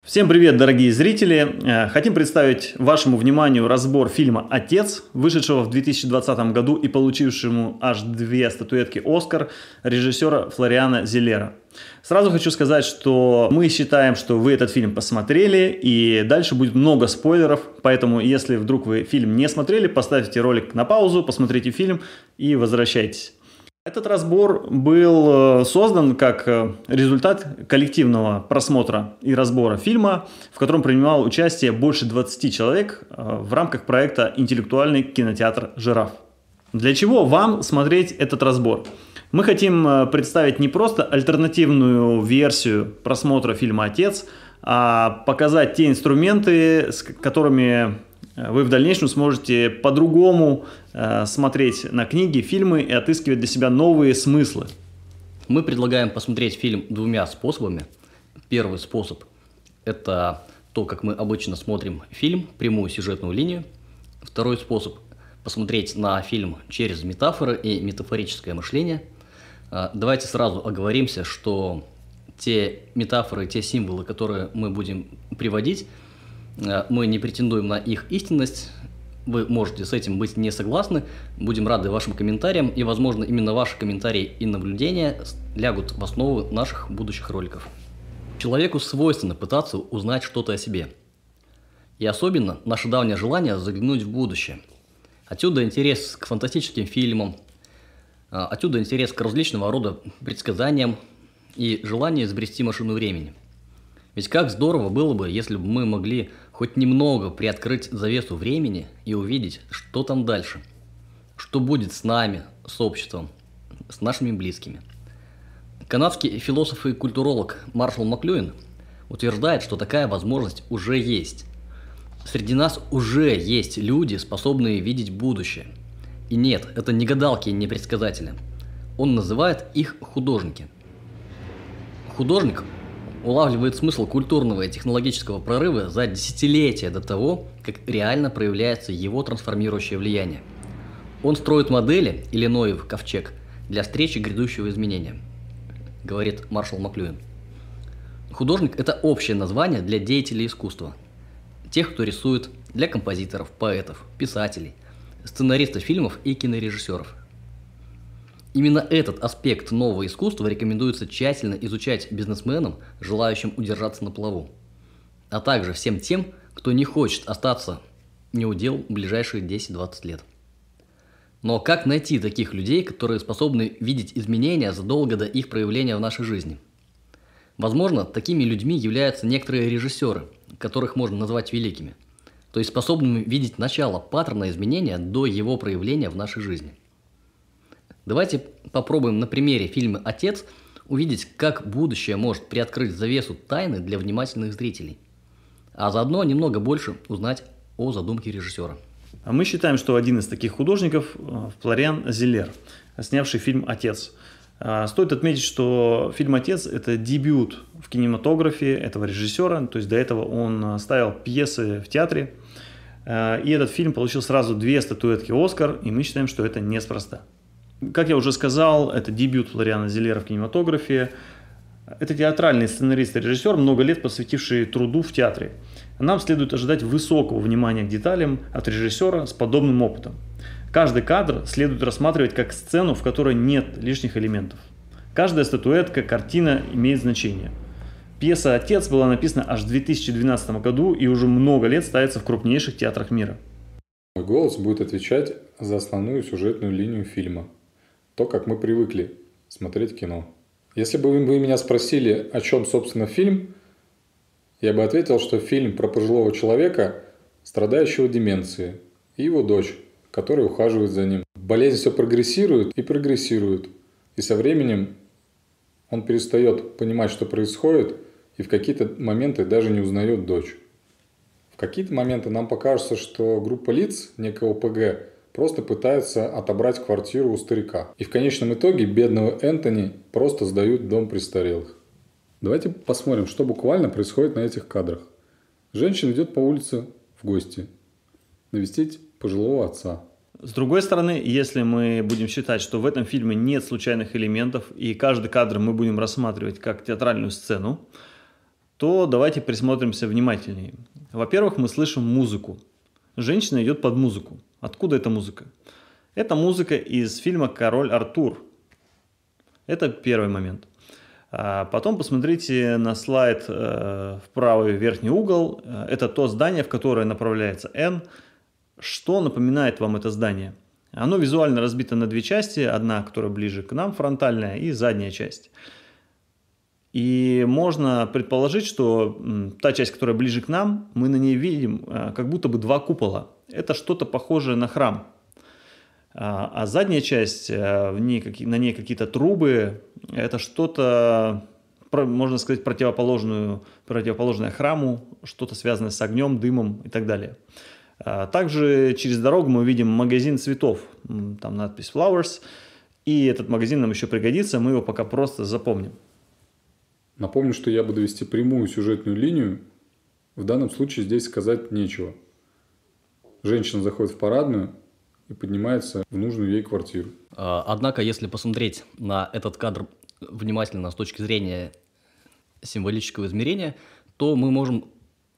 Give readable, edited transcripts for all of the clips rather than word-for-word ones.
Всем привет, дорогие зрители! Хотим представить вашему вниманию разбор фильма «Отец», вышедшего в 2020 году и получившему аж 2 статуэтки «Оскар» режиссера Флориана Зеллера. Сразу хочу сказать, что мы считаем, что вы этот фильм посмотрели, и дальше будет много спойлеров, поэтому если вдруг вы фильм не смотрели, поставьте ролик на паузу, посмотрите фильм и возвращайтесь. Этот разбор был создан как результат коллективного просмотра и разбора фильма, в котором принимал участие больше 20 человек в рамках проекта «Интеллектуальный кинотеатр «Жираф». Для чего вам смотреть этот разбор? Мы хотим представить не просто альтернативную версию просмотра фильма «Отец», а показать те инструменты, с которыми вы в дальнейшем сможете по-другому смотреть на книги, фильмы и отыскивать для себя новые смыслы. Мы предлагаем посмотреть фильм двумя способами. Первый способ – это то, как мы обычно смотрим фильм, прямую сюжетную линию. Второй способ – посмотреть на фильм через метафоры и метафорическое мышление. Давайте сразу оговоримся, что те метафоры, те символы, которые мы будем приводить, мы не претендуем на их истинность, вы можете с этим быть не согласны, будем рады вашим комментариям, и, возможно, именно ваши комментарии и наблюдения лягут в основу наших будущих роликов. Человеку свойственно пытаться узнать что-то о себе. И особенно наше давнее желание заглянуть в будущее. Отсюда интерес к фантастическим фильмам, отсюда интерес к различного рода предсказаниям и желание изобрести машину времени. Ведь как здорово было бы, если бы мы могли хоть немного приоткрыть завесу времени и увидеть, что там дальше, что будет с нами, с обществом, с нашими близкими. Канадский философ и культуролог Маршалл Маклуин утверждает, что такая возможность уже есть. Среди нас уже есть люди, способные видеть будущее. И нет, это не гадалки и не предсказатели. Он называет их художники. Художник улавливает смысл культурного и технологического прорыва за десятилетия до того, как реально проявляется его трансформирующее влияние. Он строит модели, или Ноев ковчег, для встречи грядущего изменения, говорит Маршалл Маклуин. Художник – это общее название для деятелей искусства. Тех, кто рисует, для композиторов, поэтов, писателей, сценаристов фильмов и кинорежиссеров. Именно этот аспект нового искусства рекомендуется тщательно изучать бизнесменам, желающим удержаться на плаву, а также всем тем, кто не хочет остаться неудел в ближайшие 10-20 лет. Но как найти таких людей, которые способны видеть изменения задолго до их проявления в нашей жизни? Возможно, такими людьми являются некоторые режиссеры, которых можно назвать великими, то есть способными видеть начало паттерна изменения до его проявления в нашей жизни. Давайте попробуем на примере фильма «Отец» увидеть, как будущее может приоткрыть завесу тайны для внимательных зрителей, а заодно немного больше узнать о задумке режиссера. Мы считаем, что один из таких художников – Флориан Зеллер, снявший фильм «Отец». Стоит отметить, что фильм «Отец» – это дебют в кинематографе этого режиссера, то есть до этого он ставил пьесы в театре, и этот фильм получил сразу 2 статуэтки «Оскар», и мы считаем, что это неспроста. Как я уже сказал, это дебют Флориана Зеллера в кинематографе. Это театральный сценарист и режиссер, много лет посвятивший труду в театре. Нам следует ожидать высокого внимания к деталям от режиссера с подобным опытом. Каждый кадр следует рассматривать как сцену, в которой нет лишних элементов. Каждая статуэтка, картина имеет значение. Пьеса «Отец» была написана аж в 2012 году и уже много лет ставится в крупнейших театрах мира. Мой голос будет отвечать за основную сюжетную линию фильма. То, как мы привыкли смотреть кино. Если бы вы меня спросили, о чем, собственно, фильм, я бы ответил, что фильм про пожилого человека, страдающего деменцией, и его дочь, которая ухаживает за ним. Болезнь все прогрессирует и прогрессирует. И со временем он перестает понимать, что происходит, и в какие-то моменты даже не узнает дочь. В какие-то моменты нам покажется, что группа лиц, некого ПГ, просто пытается отобрать квартиру у старика. И в конечном итоге бедного Энтони просто сдают в дом престарелых. Давайте посмотрим, что буквально происходит на этих кадрах. Женщина идет по улице в гости навестить пожилого отца. С другой стороны, если мы будем считать, что в этом фильме нет случайных элементов, и каждый кадр мы будем рассматривать как театральную сцену, то давайте присмотримся внимательнее. Во-первых, мы слышим музыку. Женщина идет под музыку. Откуда эта музыка? Это музыка из фильма «Король Артур». Это первый момент. Потом посмотрите на слайд в правый верхний угол. Это то здание, в которое направляется Энн. Что напоминает вам это здание? Оно визуально разбито на две части. Одна, которая ближе к нам, фронтальная, и задняя часть. И можно предположить, что та часть, которая ближе к нам, мы на ней видим как будто бы два купола. Это что-то похожее на храм. А задняя часть, на ней какие-то трубы, это что-то, можно сказать, противоположное храму, что-то связанное с огнем, дымом и так далее. Также через дорогу мы видим магазин цветов, там надпись Flowers, и этот магазин нам еще пригодится, мы его пока просто запомним. Напомню, что я буду вести прямую сюжетную линию. В данном случае здесь сказать нечего. Женщина заходит в парадную и поднимается в нужную ей квартиру. Однако, если посмотреть на этот кадр внимательно с точки зрения символического измерения, то мы можем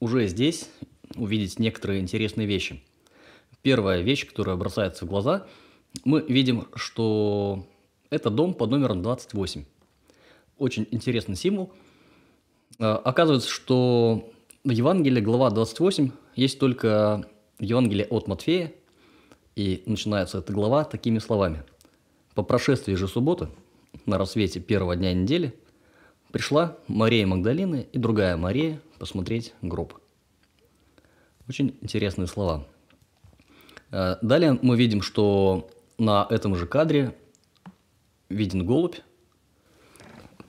уже здесь увидеть некоторые интересные вещи. Первая вещь, которая бросается в глаза, мы видим, что это дом под номером 28. Очень интересный символ. Оказывается, что в Евангелии глава 28 есть только Евангелие от Матфея, и начинается эта глава такими словами. «По прошествии же субботы, на рассвете первого дня недели, пришла Мария Магдалина и другая Мария посмотреть гроб». Очень интересные слова. Далее мы видим, что на этом же кадре виден голубь.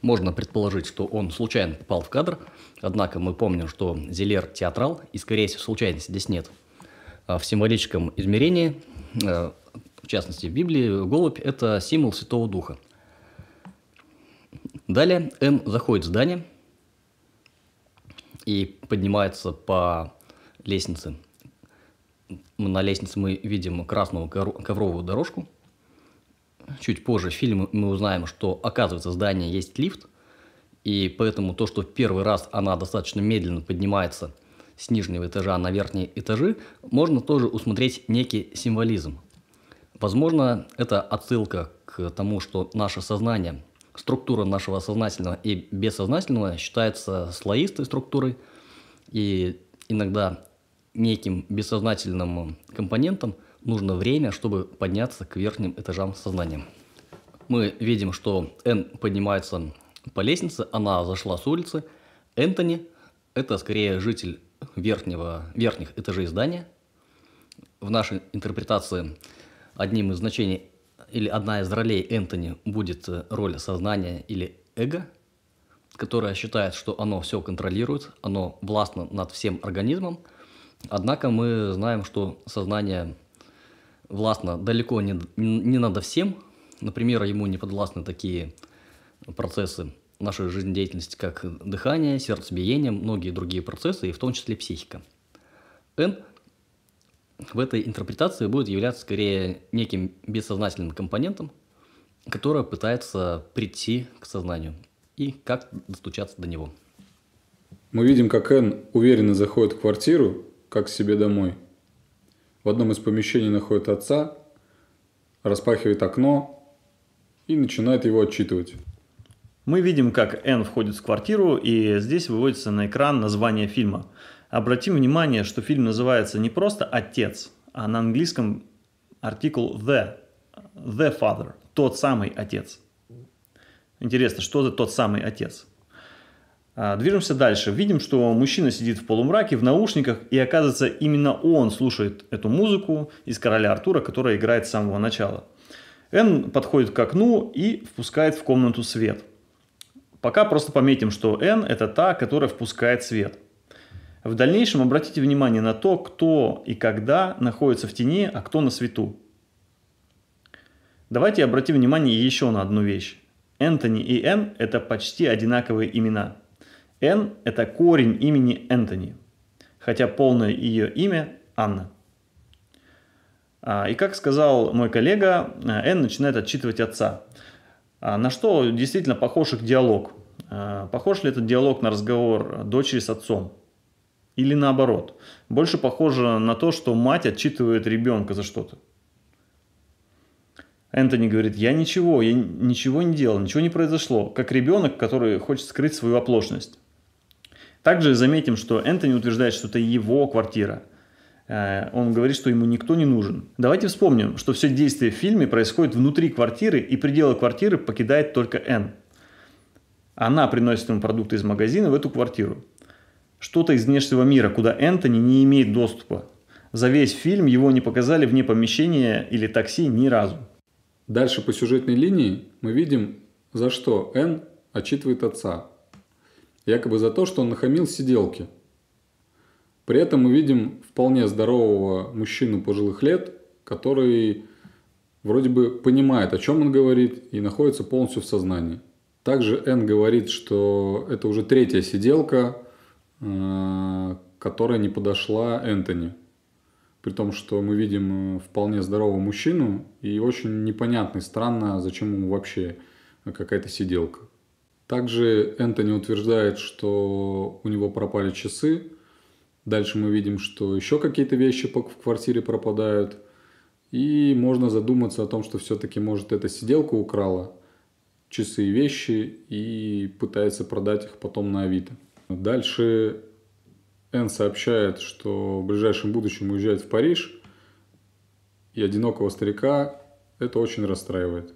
Можно предположить, что он случайно попал в кадр, однако мы помним, что Зелер театрал, и, скорее всего, случайности здесь нет. В символическом измерении, в частности в Библии, голубь – это символ Святого Духа. Далее Энн заходит в здание и поднимается по лестнице. На лестнице мы видим красную ковровую дорожку. Чуть позже в фильме мы узнаем, что, оказывается, в здании есть лифт, и поэтому то, что в первый раз она достаточно медленно поднимается с нижнего этажа на верхние этажи, можно тоже усмотреть некий символизм. Возможно, это отсылка к тому, что наше сознание, структура нашего сознательного и бессознательного считается слоистой структурой, и иногда неким бессознательным компонентам нужно время, чтобы подняться к верхним этажам сознания. Мы видим, что Энн поднимается по лестнице, она зашла с улицы. Энтони – это скорее житель верхних этажей здания. В нашей интерпретации одним из значений или одна из ролей Энтони будет роль сознания или эго, которое считает, что оно все контролирует, оно властно над всем организмом. Однако мы знаем, что сознание властно далеко не надо всем. Например, ему не подвластны такие процессы нашей жизнедеятельности, как дыхание, сердцебиение, многие другие процессы, и в том числе психика. Энн в этой интерпретации будет являться скорее неким бессознательным компонентом, который пытается прийти к сознанию и как достучаться до него. Мы видим, как Энн уверенно заходит в квартиру, как к себе домой. В одном из помещений находит отца, распахивает окно и начинает его отчитывать. Мы видим, как Энн входит в квартиру, и здесь выводится на экран название фильма. Обратим внимание, что фильм называется не просто «Отец», а на английском артикул the father, тот самый отец. Интересно, что за тот самый отец? Движемся дальше. Видим, что мужчина сидит в полумраке, в наушниках, и оказывается, именно он слушает эту музыку из «Короля Артура», которая играет с самого начала. Энн подходит к окну и впускает в комнату свет. Пока просто пометим, что Энн – это та, которая впускает свет. В дальнейшем обратите внимание на то, кто и когда находится в тени, а кто на свету. Давайте обратим внимание еще на одну вещь. Энтони и Энн – это почти одинаковые имена. Энн – это корень имени Энтони, хотя полное ее имя – Анна. И как сказал мой коллега, Энн начинает отчитывать отца. На что действительно похож их диалог. Похож ли этот диалог на разговор дочери с отцом? Или наоборот? Больше похоже на то, что мать отчитывает ребенка за что-то. Энтони говорит: я ничего не делал, ничего не произошло, как ребенок, который хочет скрыть свою оплошность. Также заметим, что Энтони утверждает, что это его квартира. Он говорит, что ему никто не нужен. Давайте вспомним, что все действие в фильме происходит внутри квартиры, и пределы квартиры покидает только Энн. Она приносит ему продукты из магазина в эту квартиру. Что-то из внешнего мира, куда Энтони не имеет доступа. За весь фильм его не показали вне помещения или такси ни разу. Дальше по сюжетной линии мы видим, за что Энн отчитывает отца. Якобы за то, что он нахамил сиделке. При этом мы видим вполне здорового мужчину пожилых лет, который вроде бы понимает, о чем он говорит, и находится полностью в сознании. Также Энн говорит, что это уже третья сиделка, которая не подошла Энтони. При том, что мы видим вполне здорового мужчину, и очень непонятно и странно, зачем ему вообще какая-то сиделка. Также Энтони утверждает, что у него пропали часы. Дальше мы видим, что еще какие-то вещи в квартире пропадают. И можно задуматься о том, что все-таки, может, эта сиделка украла часы и вещи и пытается продать их потом на Авито. Дальше Энн сообщает, что в ближайшем будущем уезжает в Париж, и одинокого старика это очень расстраивает.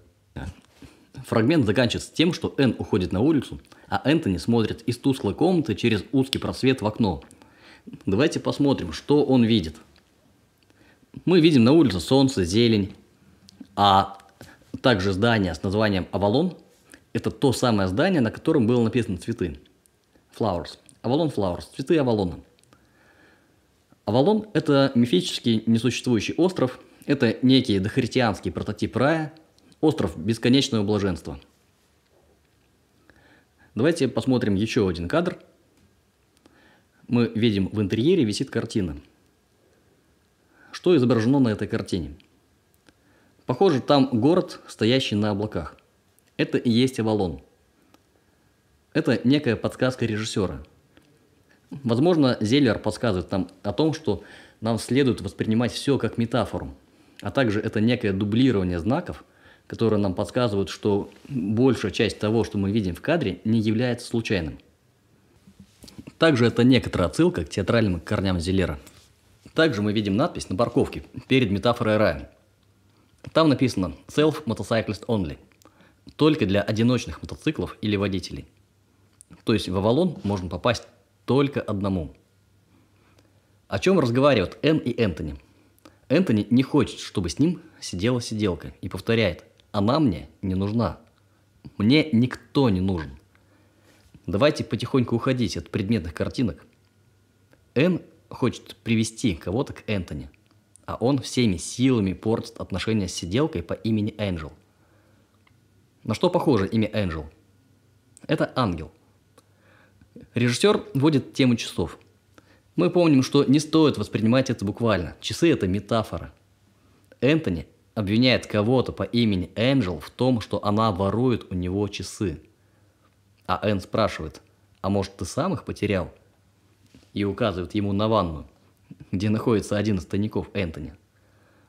Фрагмент заканчивается тем, что Энн уходит на улицу, а Энтони смотрит из тусклой комнаты через узкий просвет в окно. Давайте посмотрим, что он видит. Мы видим на улице солнце, зелень, а также здание с названием «Авалон». Это то самое здание, на котором было написано «Цветы». Flowers. Авалон Flowers. Цветы Авалона. Авалон – это мифический несуществующий остров. Это некий дохристианский прототип рая. Остров бесконечного блаженства. Давайте посмотрим еще один кадр. Мы видим, в интерьере висит картина. Что изображено на этой картине? Похоже, там город, стоящий на облаках. Это и есть Авалон. Это некая подсказка режиссера. Возможно, Зеллер подсказывает нам о том, что нам следует воспринимать все как метафору. А также это некое дублирование знаков, которые нам подсказывают, что большая часть того, что мы видим в кадре, не является случайным. Также это некоторая отсылка к театральным корням Зеллера. Также мы видим надпись на парковке перед метафорой рая. Там написано «Self-Motorcyclist Only». Только для одиночных мотоциклов или водителей. То есть в Авалон можно попасть только одному. О чем разговаривают Энн и Энтони? Энтони не хочет, чтобы с ним сидела сиделка, и повторяет: «Она мне не нужна. Мне никто не нужен». Давайте потихоньку уходить от предметных картинок. Энн хочет привести кого-то к Энтони, а он всеми силами портит отношения с сиделкой по имени Энджел. На что похоже имя Энджел? Это ангел. Режиссер вводит тему часов. Мы помним, что не стоит воспринимать это буквально. Часы – это метафора. Энтони обвиняет кого-то по имени Энджел в том, что она ворует у него часы. А Энн спрашивает: «А может, ты сам их потерял?» И указывает ему на ванную, где находится один из тайников Энтони.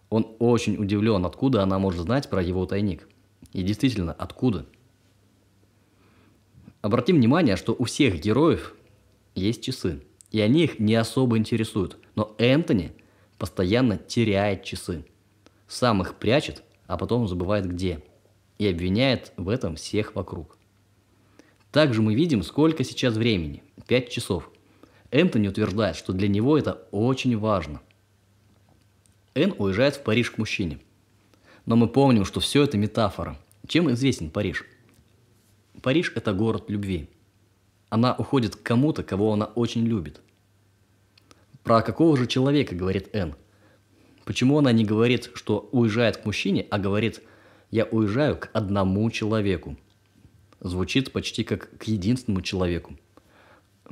Он очень удивлен, откуда она может знать про его тайник. И действительно, откуда? Обратим внимание, что у всех героев есть часы, и они их не особо интересуют. Но Энтони постоянно теряет часы. Сам их прячет, а потом забывает где. И обвиняет в этом всех вокруг. Также мы видим, сколько сейчас времени. 5 часов. Энтони утверждает, что для него это очень важно. Энн уезжает в Париж к мужчине. Но мы помним, что все это метафора. Чем известен Париж? Париж – это город любви. Она уходит к кому-то, кого она очень любит. Про какого же человека говорит Энн? Почему она не говорит, что уезжает к мужчине, а говорит: «Я уезжаю к одному человеку»? Звучит почти как к единственному человеку.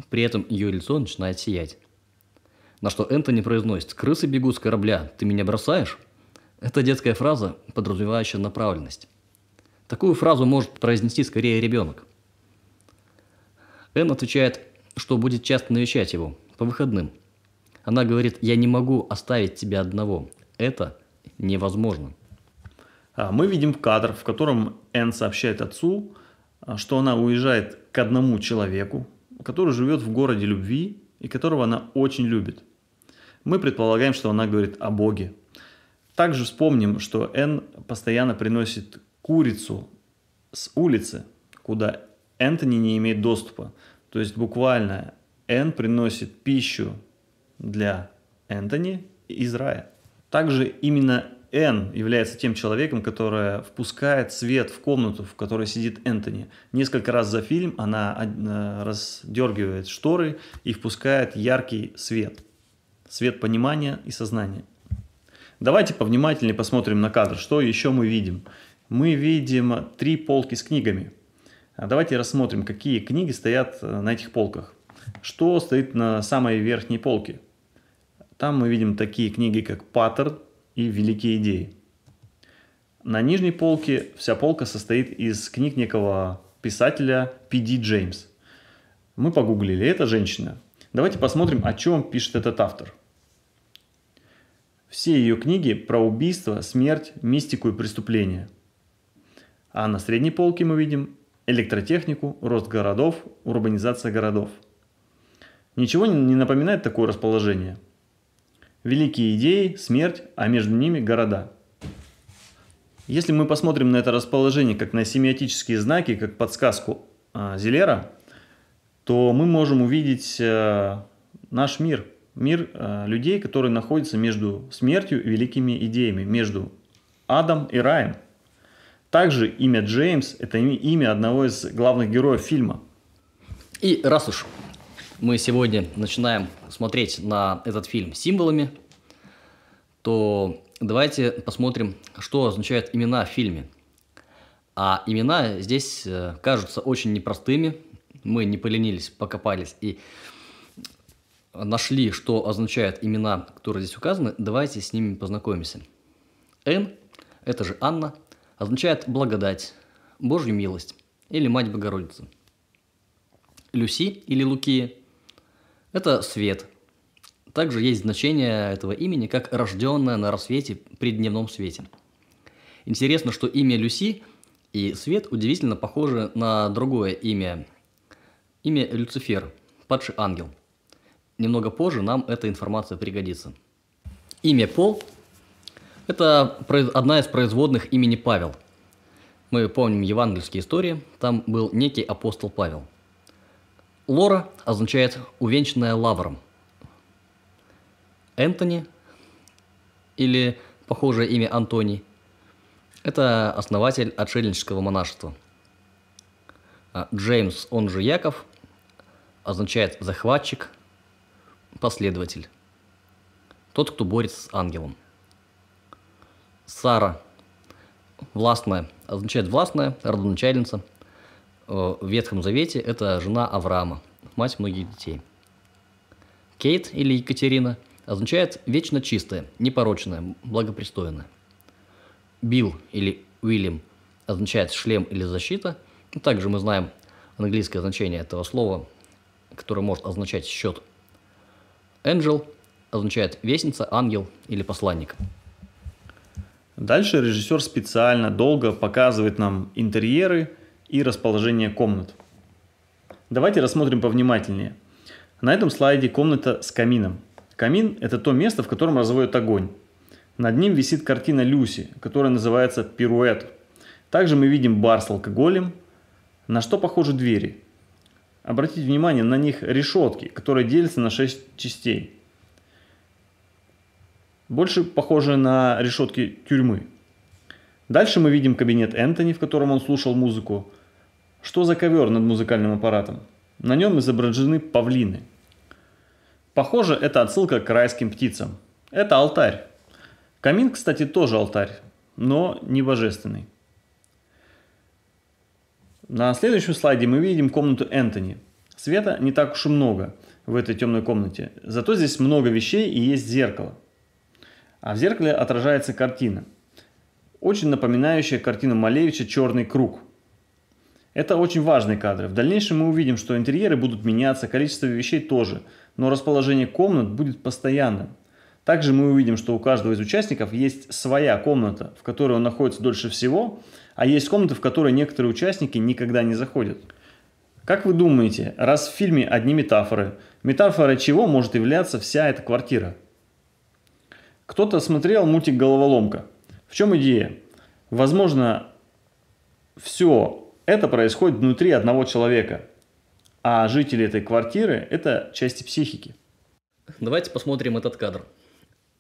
При этом ее лицо начинает сиять. На что Энтони произносит: «Крысы бегут с корабля, ты меня бросаешь?» Это детская фраза, подразумевающая направленность. Такую фразу может произнести скорее ребенок. Энн отвечает, что будет часто навещать его по выходным. Она говорит: «Я не могу оставить тебя одного. Это невозможно». Мы видим кадр, в котором Энн сообщает отцу, что она уезжает к одному человеку, который живет в городе любви и которого она очень любит. Мы предполагаем, что она говорит о Боге. Также вспомним, что Энн постоянно приносит курицу с улицы, куда Энтони не имеет доступа. То есть буквально Энн приносит пищу для Энтони из рая. Также именно Энн является тем человеком, который впускает свет в комнату, в которой сидит Энтони. Несколько раз за фильм она раздергивает шторы и впускает яркий свет. Свет понимания и сознания. Давайте повнимательнее посмотрим на кадр. Что еще мы видим? Мы видим 3 полки с книгами. Давайте рассмотрим, какие книги стоят на этих полках. Что стоит на самой верхней полке? Там мы видим такие книги, как «Паттерн» и «Великие идеи». На нижней полке вся полка состоит из книг некого писателя П.Д. Джеймс. Мы погуглили, это женщина. Давайте посмотрим, о чем пишет этот автор. Все ее книги про убийство, смерть, мистику и преступления. А на средней полке мы видим электротехнику, рост городов, урбанизация городов. Ничего не напоминает такое расположение? Великие идеи, смерть, а между ними города. Если мы посмотрим на это расположение как на семиотические знаки, как подсказку Зилера, то мы можем увидеть наш мир. Мир людей, которые находятся между смертью и великими идеями, между адом и раем. Также имя Джеймс – это имя одного из главных героев фильма. И раз уж мы сегодня начинаем смотреть на этот фильм символами, то давайте посмотрим, что означают имена в фильме. А имена здесь кажутся очень непростыми. Мы не поленились, покопались и нашли, что означают имена, которые здесь указаны. Давайте с ними познакомимся. Энн, это же Анна, означает благодать, Божью милость или Мать Богородицы. Люси или Лукия – это свет. Также есть значение этого имени как рожденная на рассвете при дневном свете. Интересно, что имя Люси и свет удивительно похожи на другое имя. Имя Люцифер, падший ангел. Немного позже нам эта информация пригодится. Имя Пол – это одна из производных имени Павел. Мы помним евангельские истории, там был некий апостол Павел. Лора означает «увенчанная лавром». Энтони, или похожее имя Антоний, это основатель отшельнического монашества. Джеймс, он же Яков, означает «захватчик», «последователь», тот, кто борется с ангелом. Сара, властная, означает «властная», родоначальница. В Ветхом Завете это жена Авраама, мать многих детей. Кейт или Екатерина означает «вечно чистая, непорочная, благопристойная». Билл или Уильям означает «шлем» или «защита». Также мы знаем английское значение этого слова, которое может означать «счет». Энджел означает «вестница», «ангел» или «посланник». Дальше режиссер специально долго показывает нам интерьеры и расположение комнат. Давайте рассмотрим повнимательнее. На этом слайде комната с камином. Камин – это то место, в котором разводят огонь. Над ним висит картина Люси, которая называется «Пируэт». Также мы видим бар с алкоголем. На что похожи двери? Обратите внимание, на них решетки, которые делятся на 6 частей. Больше похожи на решетки тюрьмы. Дальше мы видим кабинет Энтони, в котором он слушал музыку. Что за ковер над музыкальным аппаратом? На нем изображены павлины. Похоже, это отсылка к райским птицам. Это алтарь. Камин, кстати, тоже алтарь, но не божественный. На следующем слайде мы видим комнату Энтони. Света не так уж и много в этой темной комнате. Зато здесь много вещей и есть зеркало. А в зеркале отражается картина, очень напоминающая картину Малевича «Черный круг». Это очень важные кадры. В дальнейшем мы увидим, что интерьеры будут меняться, количество вещей тоже, но расположение комнат будет постоянным. Также мы увидим, что у каждого из участников есть своя комната, в которой он находится дольше всего, а есть комнаты, в которые некоторые участники никогда не заходят. Как вы думаете, раз в фильме одни метафоры, метафорой чего может являться вся эта квартира? Кто-то смотрел мультик «Головоломка». В чем идея? Возможно, все это происходит внутри одного человека, а жители этой квартиры – это части психики. Давайте посмотрим этот кадр.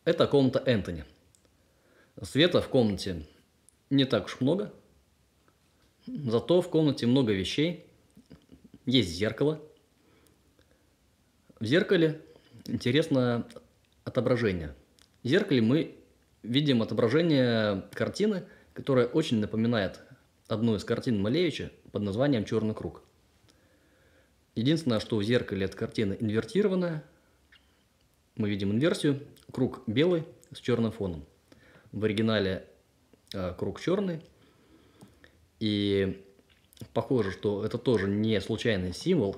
Это комната Энтони. Света в комнате не так уж много, зато в комнате много вещей. Есть зеркало. В зеркале интересно отображение. В зеркале мы видим отображение картины, которая очень напоминает одну из картин Малевича под названием «Черный круг». Единственное, что в зеркале эта картина инвертированная. Мы видим инверсию. Круг белый с черным фоном. В оригинале круг черный. И похоже, что это тоже не случайный символ.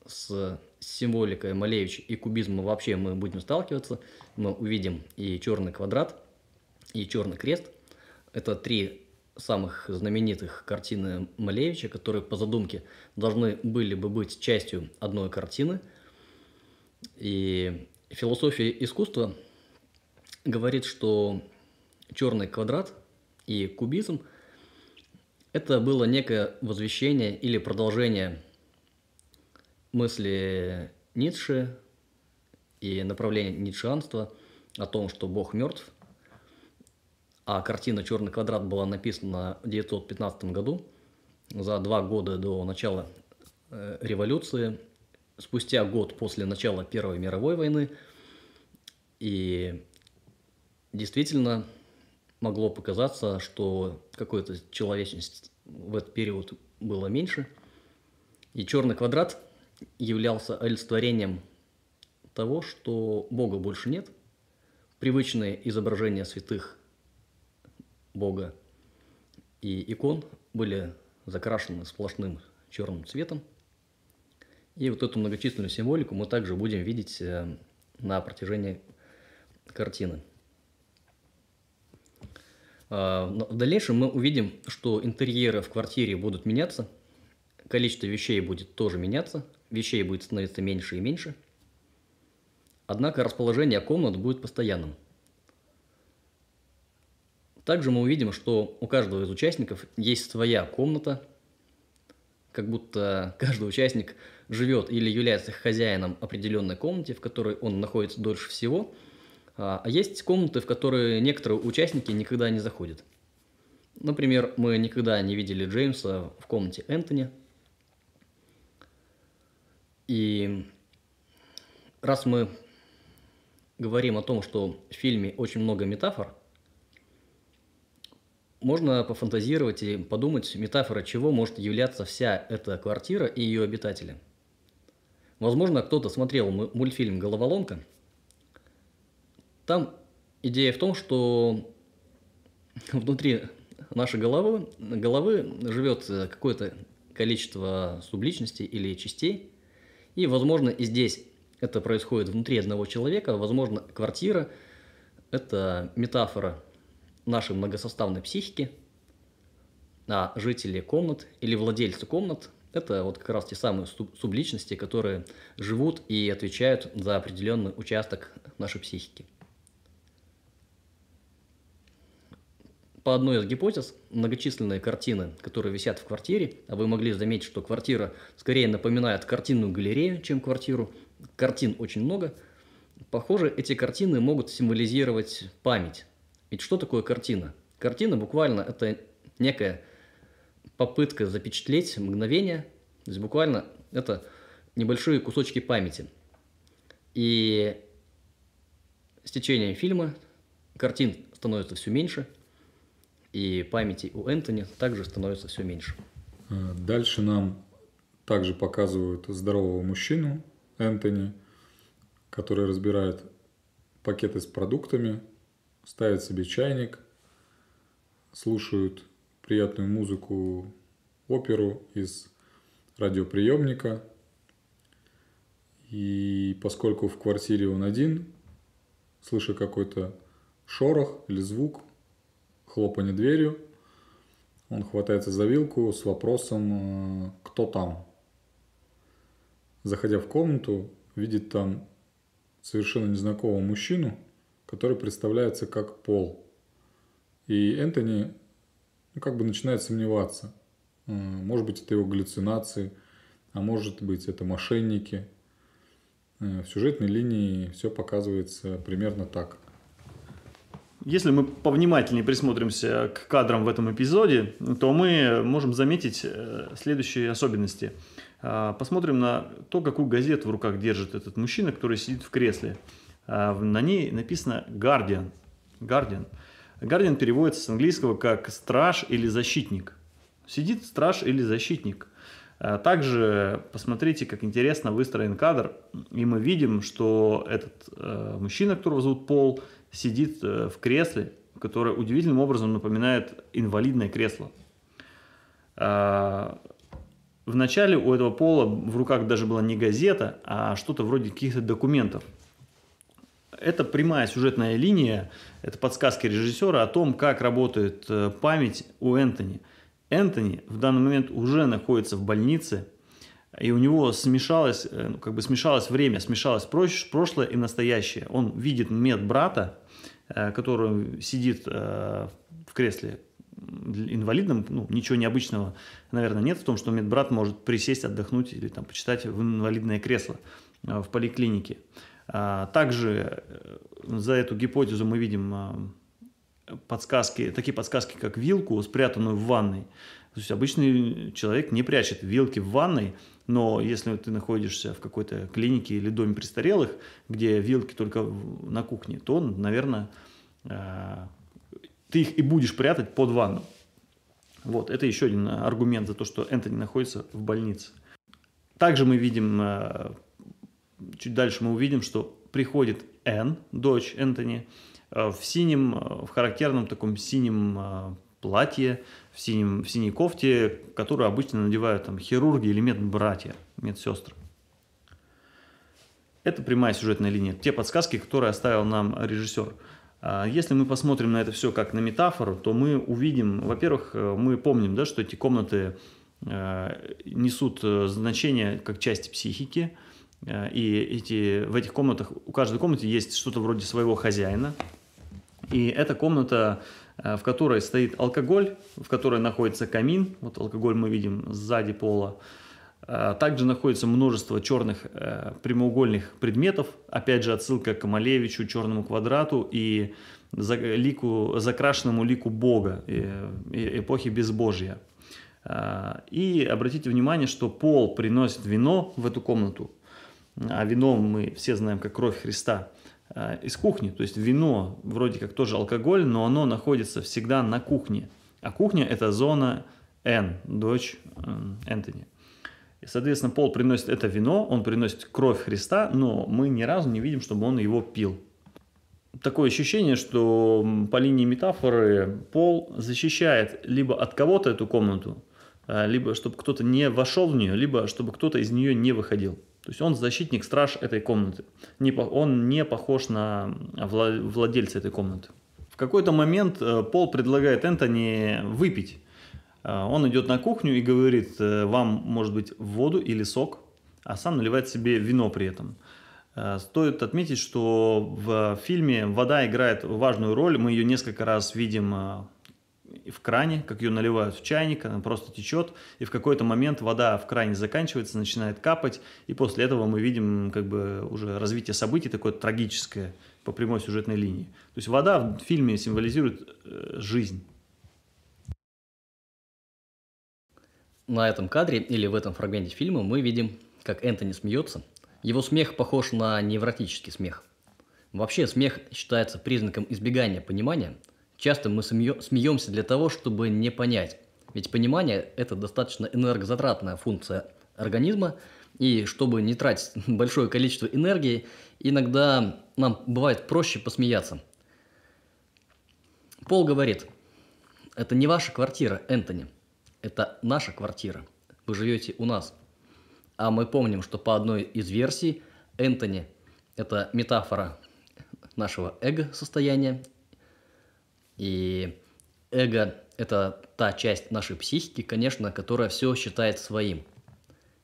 С символикой Малевича и кубизма вообще мы будем сталкиваться. Мы увидим и черный квадрат, и черный крест. Это три самых знаменитых картины Малевича, которые по задумке должны были бы быть частью одной картины. И философия искусства говорит, что черный квадрат и кубизм – это было некое возвещение или продолжение мысли Ницше и направления ницшеанства о том, что Бог мертв. А картина «Черный квадрат» была написана в 1915 году, за 2 года до начала революции, спустя год после начала Первой мировой войны. И действительно могло показаться, что какой-то человечности в этот период было меньше. И «Черный квадрат» являлся олицетворением того, что Бога больше нет. Привычные изображения святых, Бога и икон были закрашены сплошным черным цветом. И вот эту многочисленную символику мы также будем видеть на протяжении картины. В дальнейшем мы увидим, что интерьеры в квартире будут меняться, количество вещей будет тоже меняться, вещей будет становиться меньше и меньше. Однако расположение комнат будет постоянным. Также мы увидим, что у каждого из участников есть своя комната, как будто каждый участник живет или является хозяином определенной комнаты, в которой он находится дольше всего, а есть комнаты, в которые некоторые участники никогда не заходят. Например, мы никогда не видели Джеймса в комнате Энтони. И раз мы говорим о том, что в фильме очень много метафор, можно пофантазировать и подумать, метафорой чего может являться вся эта квартира и ее обитатели. Возможно, кто-то смотрел мультфильм «Головоломка». Там идея в том, что внутри нашей головы живет какое-то количество субличностей или частей. И, возможно, и здесь это происходит внутри одного человека. Возможно, квартира – это метафора нашей многосоставной психики, а жители комнат или владельцы комнат – это вот как раз те самые субличности, которые живут и отвечают за определенный участок нашей психики. По одной из гипотез, многочисленные картины, которые висят в квартире, а вы могли заметить, что квартира скорее напоминает картинную галерею, чем квартиру, картин очень много, похоже, эти картины могут символизировать память. Ведь что такое картина? Картина буквально это некая попытка запечатлеть мгновение, то есть буквально это небольшие кусочки памяти. И с течением фильма картин становится все меньше, и памяти у Энтони также становится все меньше. Дальше нам также показывают здорового мужчину Энтони, который разбирает пакеты с продуктами, ставит себе чайник, слушает приятную музыку оперу из радиоприемника. И поскольку в квартире он один, слыша какой-то шорох или звук, хлопанье дверью, он хватается за вилку с вопросом «Кто там?». Заходя в комнату, видит там совершенно незнакомого мужчину, который представляется как Пол. И Энтони как бы начинает сомневаться. Может быть, это его галлюцинации, а может быть, это мошенники. В сюжетной линии все показывается примерно так. Если мы повнимательнее присмотримся к кадрам в этом эпизоде, то мы можем заметить следующие особенности. Посмотрим на то, какую газету в руках держит этот мужчина, который сидит в кресле. На ней написано «Guardian». Guardian переводится с английского как «страж» или «защитник». Сидит страж или защитник. Также посмотрите, как интересно выстроен кадр, и мы видим, что этот мужчина, которого зовут Пол, сидит в кресле, которое удивительным образом напоминает инвалидное кресло. Вначале у этого Пола в руках даже была не газета, а что-то вроде каких-то документов. Это прямая сюжетная линия, это подсказки режиссера о том, как работает память у Энтони. Энтони в данный момент уже находится в больнице, и у него смешалось время, смешалось прошлое и настоящее. Он видит медбрата, который сидит в кресле инвалидном. Ничего необычного, наверное, нет в том, что медбрат может присесть, отдохнуть или там почитать в инвалидное кресло в поликлинике. Также за эту гипотезу мы видим такие подсказки, как вилку, спрятанную в ванной. То есть обычный человек не прячет вилки в ванной, но если ты находишься в какой-то клинике или доме престарелых, где вилки только на кухне, то, наверное, ты их и будешь прятать под ванну. Вот, это еще один аргумент за то, что Энтони находится в больнице. Также мы видим, чуть дальше мы увидим, что приходит Энн, дочь Энтони, в характерном таком синем платье, в синей кофте, которую обычно надевают там хирурги или медбратья, медсестры. Это прямая сюжетная линия, те подсказки, которые оставил нам режиссер. Если мы посмотрим на это все как на метафору, то мы увидим, во-первых, мы помним, да, что эти комнаты несут значение как часть психики, и в этих комнатах, у каждой комнаты есть что-то вроде своего хозяина. И это комната, в которой стоит алкоголь, в которой находится камин. Вот алкоголь мы видим сзади Пола. Также находится множество черных прямоугольных предметов. Опять же, отсылка к Малевичу, черному квадрату и закрашенному лику Бога, эпохи безбожья. И обратите внимание, что Пол приносит вино в эту комнату. А вино мы все знаем как кровь Христа. Из кухни, то есть вино вроде как тоже алкоголь, но оно находится всегда на кухне. А кухня – это зона Энн, дочь Энтони. И, соответственно, Пол приносит это вино, он приносит кровь Христа, но мы ни разу не видим, чтобы он его пил. Такое ощущение, что по линии метафоры Пол защищает либо от кого-то эту комнату, либо чтобы кто-то не вошел в нее, либо чтобы кто-то из нее не выходил. То есть он защитник, страж этой комнаты. Он не похож на владельца этой комнаты. В какой-то момент Пол предлагает Энтони выпить. Он идет на кухню и говорит: вам может быть воду или сок, а сам наливает себе вино при этом. Стоит отметить, что в фильме вода играет важную роль. Мы ее несколько раз видим в кране, как ее наливают в чайник, она просто течет, и в какой-то момент вода в кране заканчивается, начинает капать, и после этого мы видим как бы уже развитие событий такое трагическое по прямой сюжетной линии. То есть вода в фильме символизирует жизнь. На этом кадре или в этом фрагменте фильма мы видим, как Энтони смеется. Его смех похож на невротический смех. Вообще смех считается признаком избегания понимания. Часто мы смеемся для того, чтобы не понять. Ведь понимание – это достаточно энергозатратная функция организма, и чтобы не тратить большое количество энергии, иногда нам бывает проще посмеяться. Пол говорит: «Это не ваша квартира, Энтони. Это наша квартира. Вы живете у нас. А мы помним, что по одной из версий Энтони – это метафора нашего эго-состояния. И эго – это та часть нашей психики, конечно, которая все считает своим.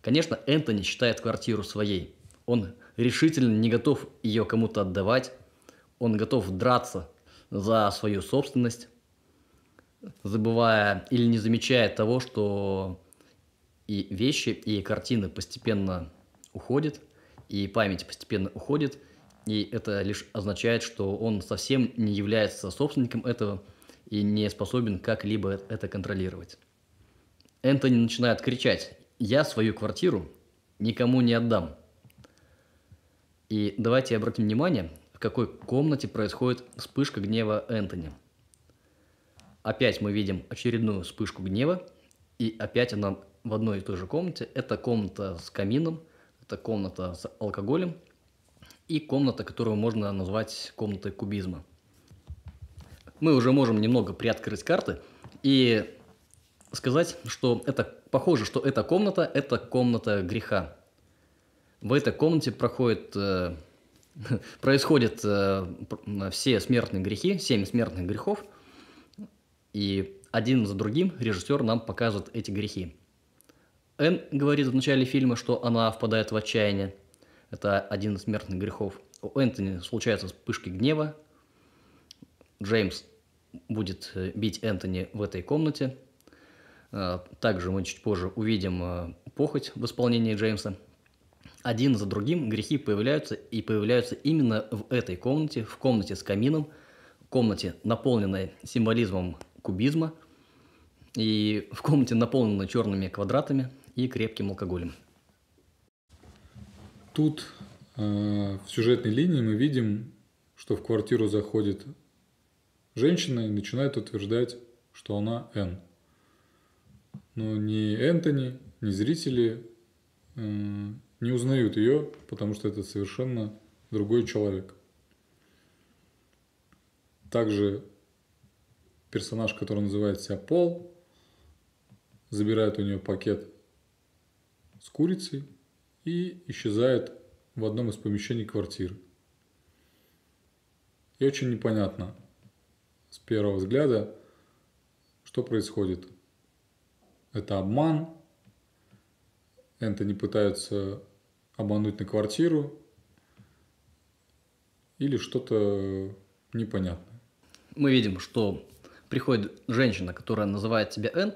Конечно, Энтони считает квартиру своей. Он решительно не готов ее кому-то отдавать. Он готов драться за свою собственность, забывая или не замечая того, что и вещи, и картины постепенно уходят, и память постепенно уходит, и это лишь означает, что он совсем не является собственником этого и не способен как-либо это контролировать. Энтони начинает кричать: «Я свою квартиру никому не отдам». И давайте обратим внимание, в какой комнате происходит вспышка гнева Энтони. Опять мы видим очередную вспышку гнева, и опять она в одной и той же комнате. Это комната с камином, это комната с алкоголем и комната, которую можно назвать комнатой кубизма. Мы уже можем немного приоткрыть карты и сказать, что это похоже, что эта комната – это комната греха. В этой комнате происходят все смертные грехи, 7 смертных грехов, и один за другим режиссер нам показывает эти грехи. Энн говорит в начале фильма, что она впадает в отчаяние. Это один из смертных грехов. У Энтони случаются вспышки гнева. Джеймс будет бить Энтони в этой комнате. Также мы чуть позже увидим похоть в исполнении Джеймса. Один за другим грехи появляются, и появляются именно в этой комнате, в комнате с камином, в комнате, наполненной символизмом кубизма, и в комнате, наполненной черными квадратами и крепким алкоголем. Тут в сюжетной линии мы видим, что в квартиру заходит женщина и начинает утверждать, что она Энн. Но ни Энтони, ни зрители не узнают ее, потому что это совершенно другой человек. Также персонаж, который называет себя Пол, забирает у нее пакет с курицей и исчезает в одном из помещений квартиры. И очень непонятно с первого взгляда, что происходит. Это обман. Энтони пытаются обмануть на квартиру или что-то непонятное. Мы видим, что приходит женщина, которая называет себя Энн,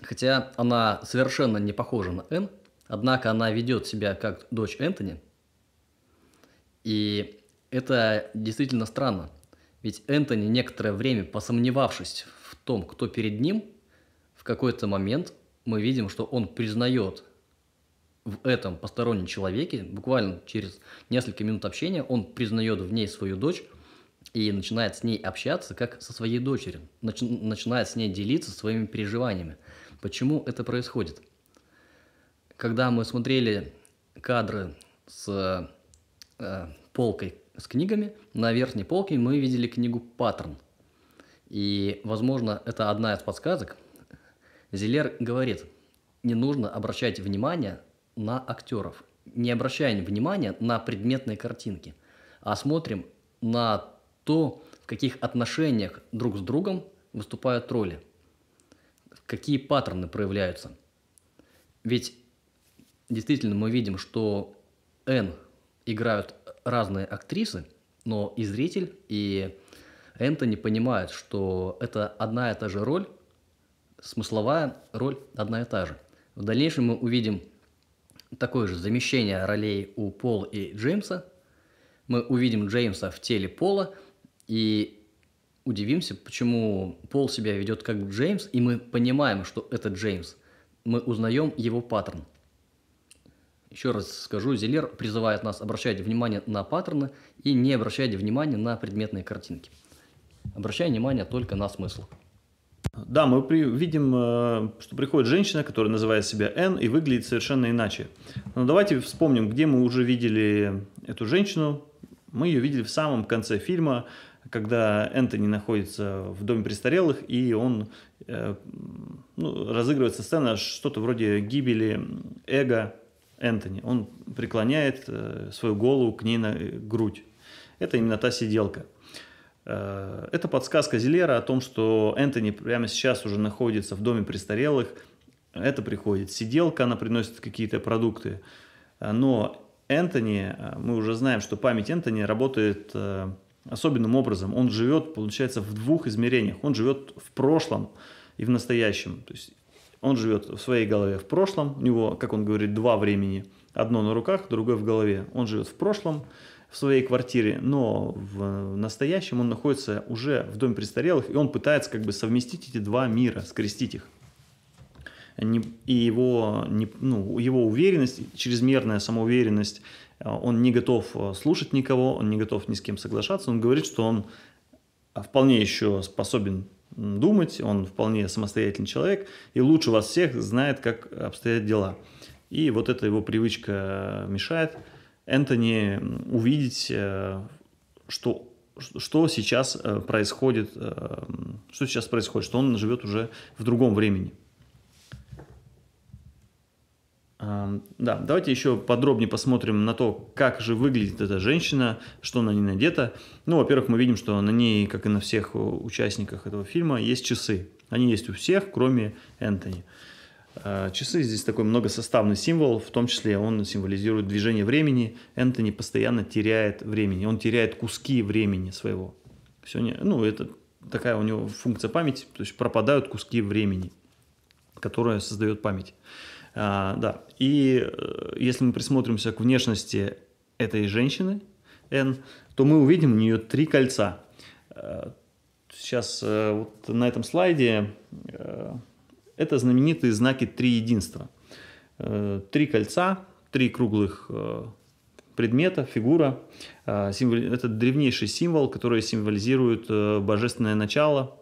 хотя она совершенно не похожа на Энн, однако она ведет себя как дочь Энтони. И это действительно странно, ведь Энтони, некоторое время посомневавшись в том, кто перед ним, в какой-то момент мы видим, что он признает в этом постороннем человеке, буквально через несколько минут общения, он признает в ней свою дочь и начинает с ней общаться как со своей дочерью, начинает с ней делиться своими переживаниями. Почему это происходит? Когда мы смотрели кадры с полкой с книгами, на верхней полке мы видели книгу «Паттерн». И, возможно, это одна из подсказок. Зеллер говорит, не нужно обращать внимание на актеров, не обращаем внимания на предметные картинки, а смотрим на то, в каких отношениях друг с другом выступают роли, какие паттерны проявляются. Ведь действительно мы видим, что Энн играют разные актрисы, но и зритель, и Энтони понимают, что это одна и та же роль, смысловая роль одна и та же. В дальнейшем мы увидим такое же замещение ролей у Пола и Джеймса. Мы увидим Джеймса в теле Пола и удивимся, почему Пол себя ведет как Джеймс, и мы понимаем, что это Джеймс. Мы узнаем его паттерн. Еще раз скажу, Зеллер призывает нас обращать внимание на паттерны и не обращать внимания на предметные картинки. Обращай внимание только на смысл. Да, мы видим, что приходит женщина, которая называет себя Энн и выглядит совершенно иначе. Но давайте вспомним, где мы уже видели эту женщину. Мы ее видели в самом конце фильма. когда Энтони находится в доме престарелых, и он разыгрывается сцена что-то вроде гибели эго Энтони. Он преклоняет свою голову к ней на грудь. Это именно та сиделка. Это подсказка Зелера о том, что Энтони прямо сейчас уже находится в доме престарелых. Это приходит сиделка, она приносит какие-то продукты. Но Энтони, мы уже знаем, что память Энтони работает особенным образом. Он живет, получается, в двух измерениях. Он живет в прошлом и в настоящем. То есть он живет в своей голове в прошлом. У него, как он говорит, два времени. Одно на руках, другое в голове. Он живет в прошлом, в своей квартире, но в настоящем он находится уже в доме престарелых, и он пытается как бы совместить эти два мира, скрестить их. И его уверенность, чрезмерная самоуверенность, он не готов слушать никого, он не готов ни с кем соглашаться. Он говорит, что он вполне еще способен думать, он вполне самостоятельный человек, и лучше вас всех знает, как обстоят дела. И вот эта его привычка мешает Энтони увидеть, что сейчас происходит, что он живет уже в другом времени. Да, давайте еще подробнее посмотрим на то, как же выглядит эта женщина, что на ней надето. Ну, во-первых, мы видим, что на ней, как и на всех участниках этого фильма, есть часы. Они есть у всех, кроме Энтони. Часы здесь такой многосоставный символ, в том числе он символизирует движение времени. Энтони постоянно теряет времени, он теряет куски времени своего. Это такая у него функция памяти, то есть пропадают куски времени, которые создает память. Да. И если мы присмотримся к внешности этой женщины, Н, то мы увидим у нее 3 кольца. Сейчас вот на этом слайде это знаменитые знаки триединства. 3 кольца, 3 круглых предмета, фигура. Это древнейший символ, который символизирует божественное начало.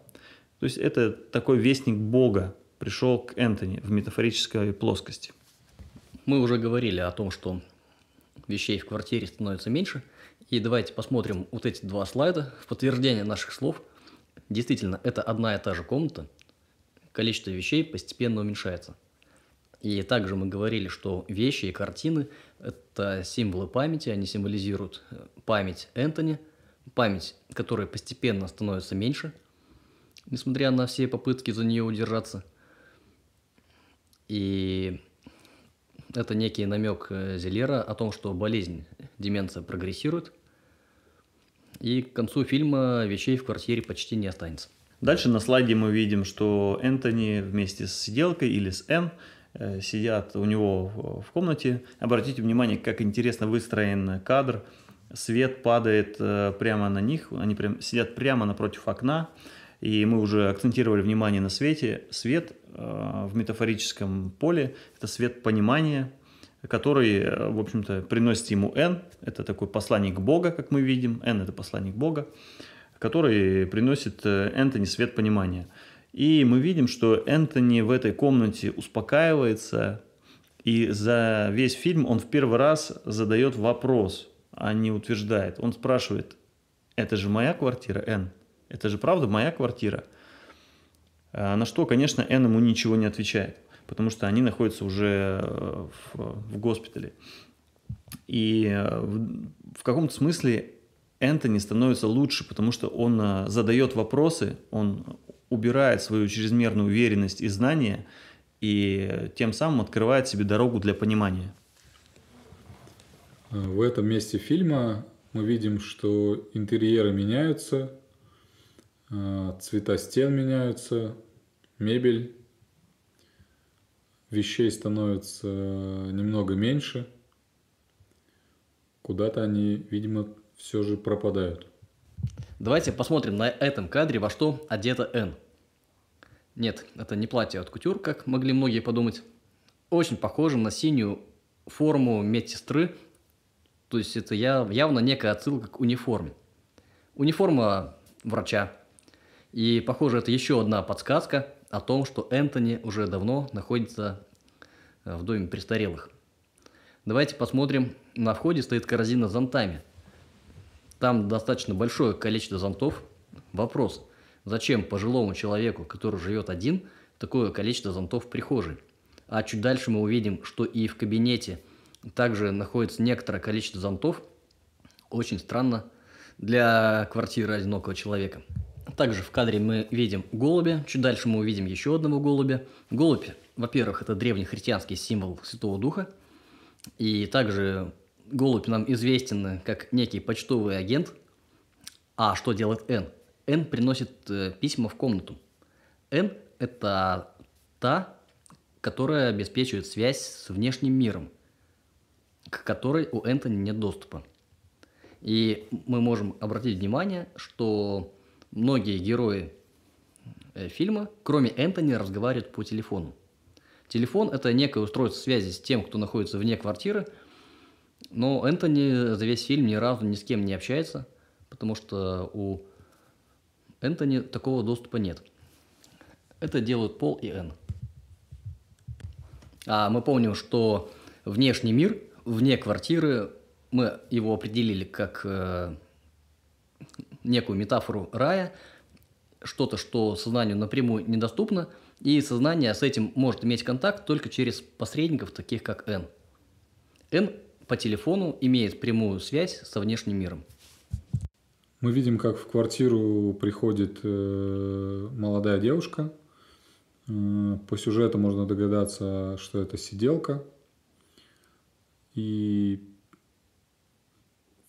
То есть это такой вестник Бога пришел к Энтони в метафорической плоскости. Мы уже говорили о том, что вещей в квартире становится меньше. И давайте посмотрим вот эти 2 слайда в подтверждение наших слов. Действительно, это одна и та же комната. Количество вещей постепенно уменьшается. И также мы говорили, что вещи и картины – это символы памяти, они символизируют память Энтони, память, которая постепенно становится меньше, несмотря на все попытки за нее удержаться. И это некий намек Зелера о том, что болезнь, деменция прогрессирует, и к концу фильма вещей в квартире почти не останется. Дальше на слайде мы видим, что Энтони вместе с сиделкой или с Энн сидят у него в комнате. Обратите внимание, как интересно выстроен кадр. Свет падает прямо на них, они сидят прямо напротив окна. И мы уже акцентировали внимание на свете. Свет в метафорическом поле – это свет понимания, который, в общем-то, приносит ему Н. Это такой посланник Бога, как мы видим. Н – это посланник Бога, который приносит Энтони свет понимания. И мы видим, что Энтони в этой комнате успокаивается, и за весь фильм он в первый раз задает вопрос, а не утверждает. Он спрашивает: «Это же моя квартира, Н? Это же правда моя квартира?» На что, конечно, Н ему ничего не отвечает, потому что они находятся уже в госпитале. И в каком-то смысле Энтони становится лучше, потому что он задает вопросы, он убирает свою чрезмерную уверенность и знания, и тем самым открывает себе дорогу для понимания. В этом месте фильма мы видим, что интерьеры меняются, цвета стен меняются, мебель, вещей становится немного меньше. Куда-то они, видимо, все же пропадают. Давайте посмотрим на этом кадре, во что одета Энн. Нет, это не платье от кутюр, как могли многие подумать. Очень похоже на синюю форму медсестры. То есть это явно некая отсылка к униформе. Униформа врача. И, похоже, это еще одна подсказка о том, что Энтони уже давно находится в доме престарелых. Давайте посмотрим. На входе стоит корзина с зонтами. Там достаточно большое количество зонтов. Вопрос, зачем пожилому человеку, который живет один, такое количество зонтов в прихожей? А чуть дальше мы увидим, что и в кабинете также находится некоторое количество зонтов. Очень странно для квартиры одинокого человека. Также в кадре мы видим голубя, чуть дальше мы увидим еще одного голубя. Голубь, во-первых, это древнехристианский символ Святого Духа. И также голубь нам известен как некий почтовый агент. А что делает Н? Н приносит письма в комнату. Н – это та, которая обеспечивает связь с внешним миром, к которой у Энтони нет доступа. И мы можем обратить внимание, что многие герои фильма, кроме Энтони, разговаривают по телефону. Телефон – это некое устройство связи с тем, кто находится вне квартиры, но Энтони за весь фильм ни разу ни с кем не общается, потому что у Энтони такого доступа нет. Это делают Пол и Энн. А мы помним, что внешний мир, вне квартиры, мы его определили как некую метафору рая, что-то, что сознанию напрямую недоступно, и сознание с этим может иметь контакт только через посредников, таких как Н. Н по телефону имеет прямую связь со внешним миром. Мы видим, как в квартиру приходит молодая девушка. По сюжету можно догадаться, что это сиделка. И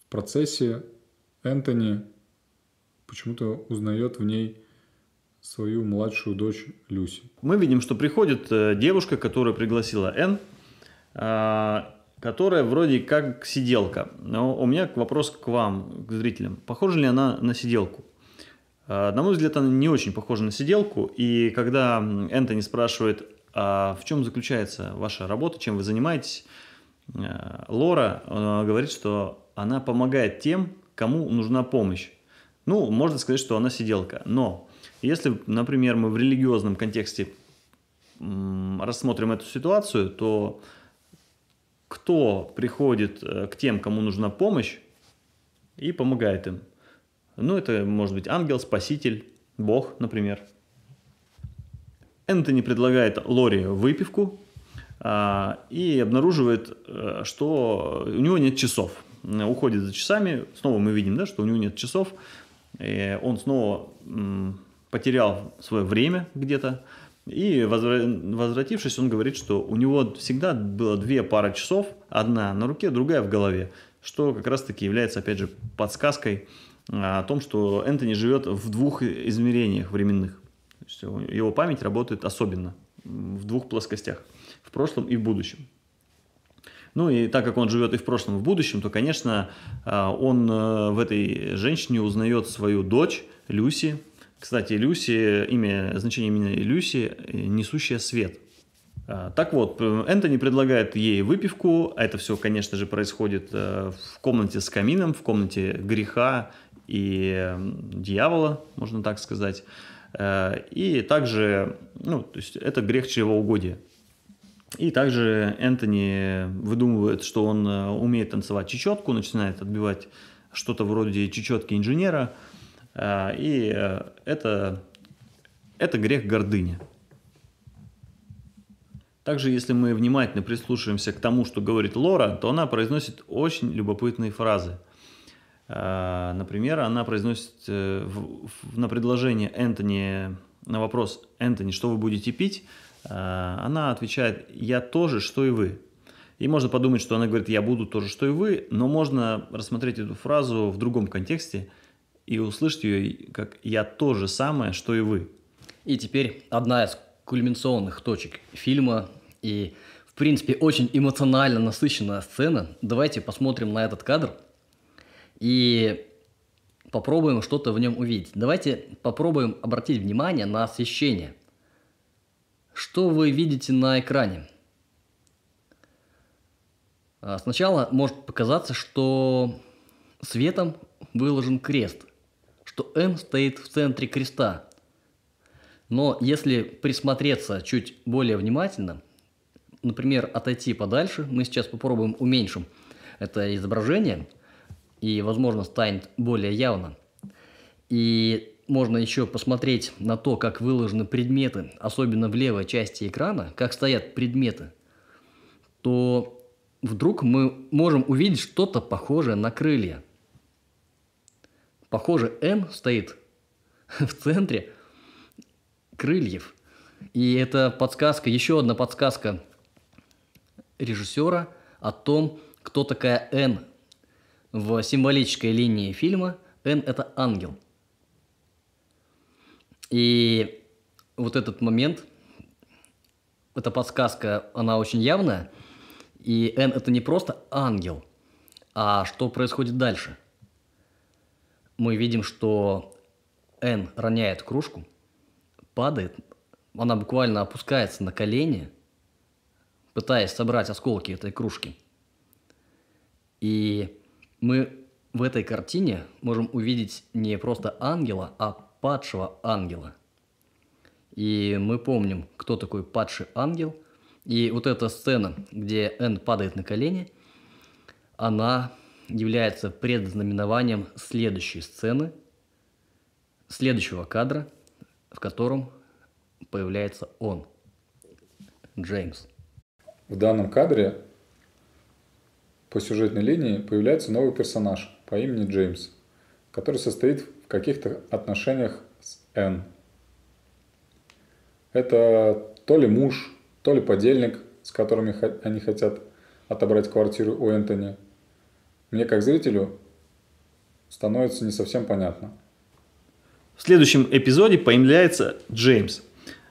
в процессе Энтони почему-то узнает в ней свою младшую дочь Люси. Мы видим, что приходит девушка, которую пригласила Энн, которая вроде как сиделка. Но у меня вопрос к вам, к зрителям. Похожа ли она на сиделку? На мой взгляд, она не очень похожа на сиделку. И когда Энтони спрашивает, а в чем заключается ваша работа, чем вы занимаетесь, Лора говорит, что она помогает тем, кому нужна помощь. Ну, можно сказать, что она сиделка. Но если, например, мы в религиозном контексте рассмотрим эту ситуацию, то кто приходит к тем, кому нужна помощь, и помогает им? Ну, это может быть ангел, спаситель, Бог, например. Энтони предлагает Лоре выпивку и обнаруживает, что у него нет часов. Уходит за часами, снова мы видим, да, что у него нет часов, и он снова потерял свое время где-то, и возвратившись, он говорит, что у него всегда было две пары часов, одна на руке, другая в голове, что как раз-таки является, опять же, подсказкой о том, что Энтони живет в двух измерениях временных. То есть его память работает особенно в двух плоскостях, в прошлом и в будущем. Ну и так как он живет и в прошлом, и в будущем, то, конечно, он в этой женщине узнает свою дочь Люси. Кстати, Люси, значение имени Люси – несущая свет. Так вот, Энтони предлагает ей выпивку. Это все, конечно же, происходит в комнате с камином, в комнате греха и дьявола, можно так сказать. И также, то есть это грех чревоугодия. И также Энтони выдумывает, что он умеет танцевать чечетку, начинает отбивать что-то вроде чечетки инженера. И это грех гордыни. Также, если мы внимательно прислушиваемся к тому, что говорит Лора, то она произносит очень любопытные фразы. Например, она произносит на предложение Энтони, на вопрос «Энтони, что вы будете пить?», она отвечает «Я тоже, что и вы». И можно подумать, что она говорит «Я буду тоже, что и вы», но можно рассмотреть эту фразу в другом контексте и услышать ее как «Я то же самое, что и вы». И теперь одна из кульминационных точек фильма и, в принципе, очень эмоционально насыщенная сцена. Давайте посмотрим на этот кадр и попробуем что-то в нем увидеть. Давайте попробуем обратить внимание на освещение. Что вы видите на экране? Сначала может показаться, что светом выложен крест, что Н стоит в центре креста. Но если присмотреться чуть более внимательно, например, отойти подальше, мы сейчас попробуем уменьшим это изображение, и, возможно, станет более явно. И можно еще посмотреть на то, как выложены предметы, особенно в левой части экрана, как стоят предметы, то вдруг мы можем увидеть что-то похожее на крылья. Похоже, N стоит в центре крыльев. И это подсказка, еще одна подсказка режиссера о том, кто такая N. В символической линии фильма N – это ангел. И вот этот момент, эта подсказка, она очень явная. И N – это не просто ангел, а что происходит дальше? Мы видим, что N роняет кружку, падает, она буквально опускается на колени, пытаясь собрать осколки этой кружки. И мы в этой картине можем увидеть не просто ангела, а падшего ангела. И мы помним, кто такой падший ангел. И вот эта сцена, где N падает на колени, она является предзнаменованием следующей сцены, следующего кадра, в котором появляется он, Джеймс. В данном кадре по сюжетной линии появляется новый персонаж по имени Джеймс, который состоит в каких-то отношениях с Энн. Это то ли муж, то ли подельник, с которыми они хотят отобрать квартиру у Энтони. Мне, как зрителю, становится не совсем понятно. В следующем эпизоде появляется Джеймс.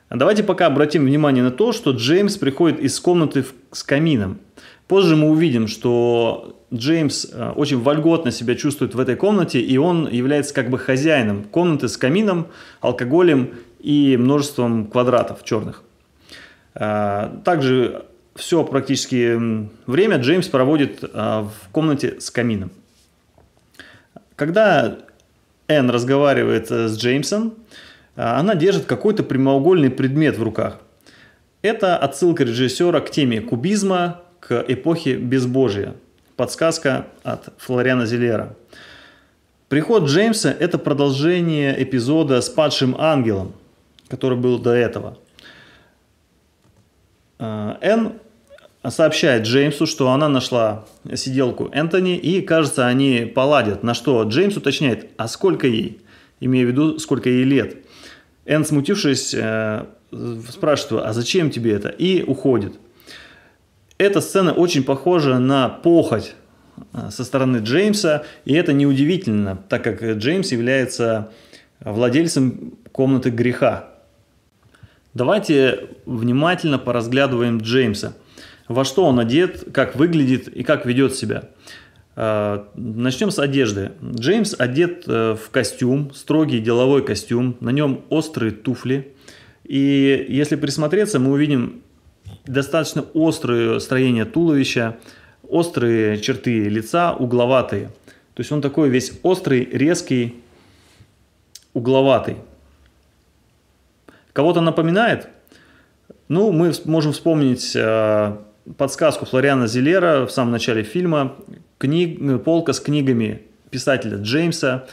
Давайте пока обратим внимание на то, что Джеймс приходит из комнаты с камином. Позже мы увидим, что Джеймс очень вольготно себя чувствует в этой комнате, и он является как бы хозяином комнаты с камином, алкоголем и множеством квадратов черных. Также все практически время Джеймс проводит в комнате с камином. Когда Энн разговаривает с Джеймсом, она держит какой-то прямоугольный предмет в руках. Это отсылка режиссера к теме кубизма, к эпохе безбожия. Подсказка от Флориана Зеллера. Приход Джеймса – это продолжение эпизода с падшим ангелом, который был до этого. Энн сообщает Джеймсу, что она нашла сиделку Энтони, и, кажется, они поладят. На что Джеймс уточняет, а сколько ей? Имея в виду, сколько ей лет. Энн, смутившись, спрашивает, а зачем тебе это? И уходит. Эта сцена очень похожа на похоть со стороны Джеймса, и это неудивительно, так как Джеймс является владельцем комнаты греха. Давайте внимательно поразглядываем Джеймса. Во что он одет, как выглядит и как ведет себя. Начнем с одежды. Джеймс одет в костюм, строгий деловой костюм, на нем острые туфли. И если присмотреться, мы увидим достаточно острое строение туловища, острые черты лица, угловатые. То есть он такой весь острый, резкий, угловатый. Кого-то напоминает? Ну, мы можем вспомнить подсказку Флориана Зеллера в самом начале фильма, полка с книгами писателя Джеймса,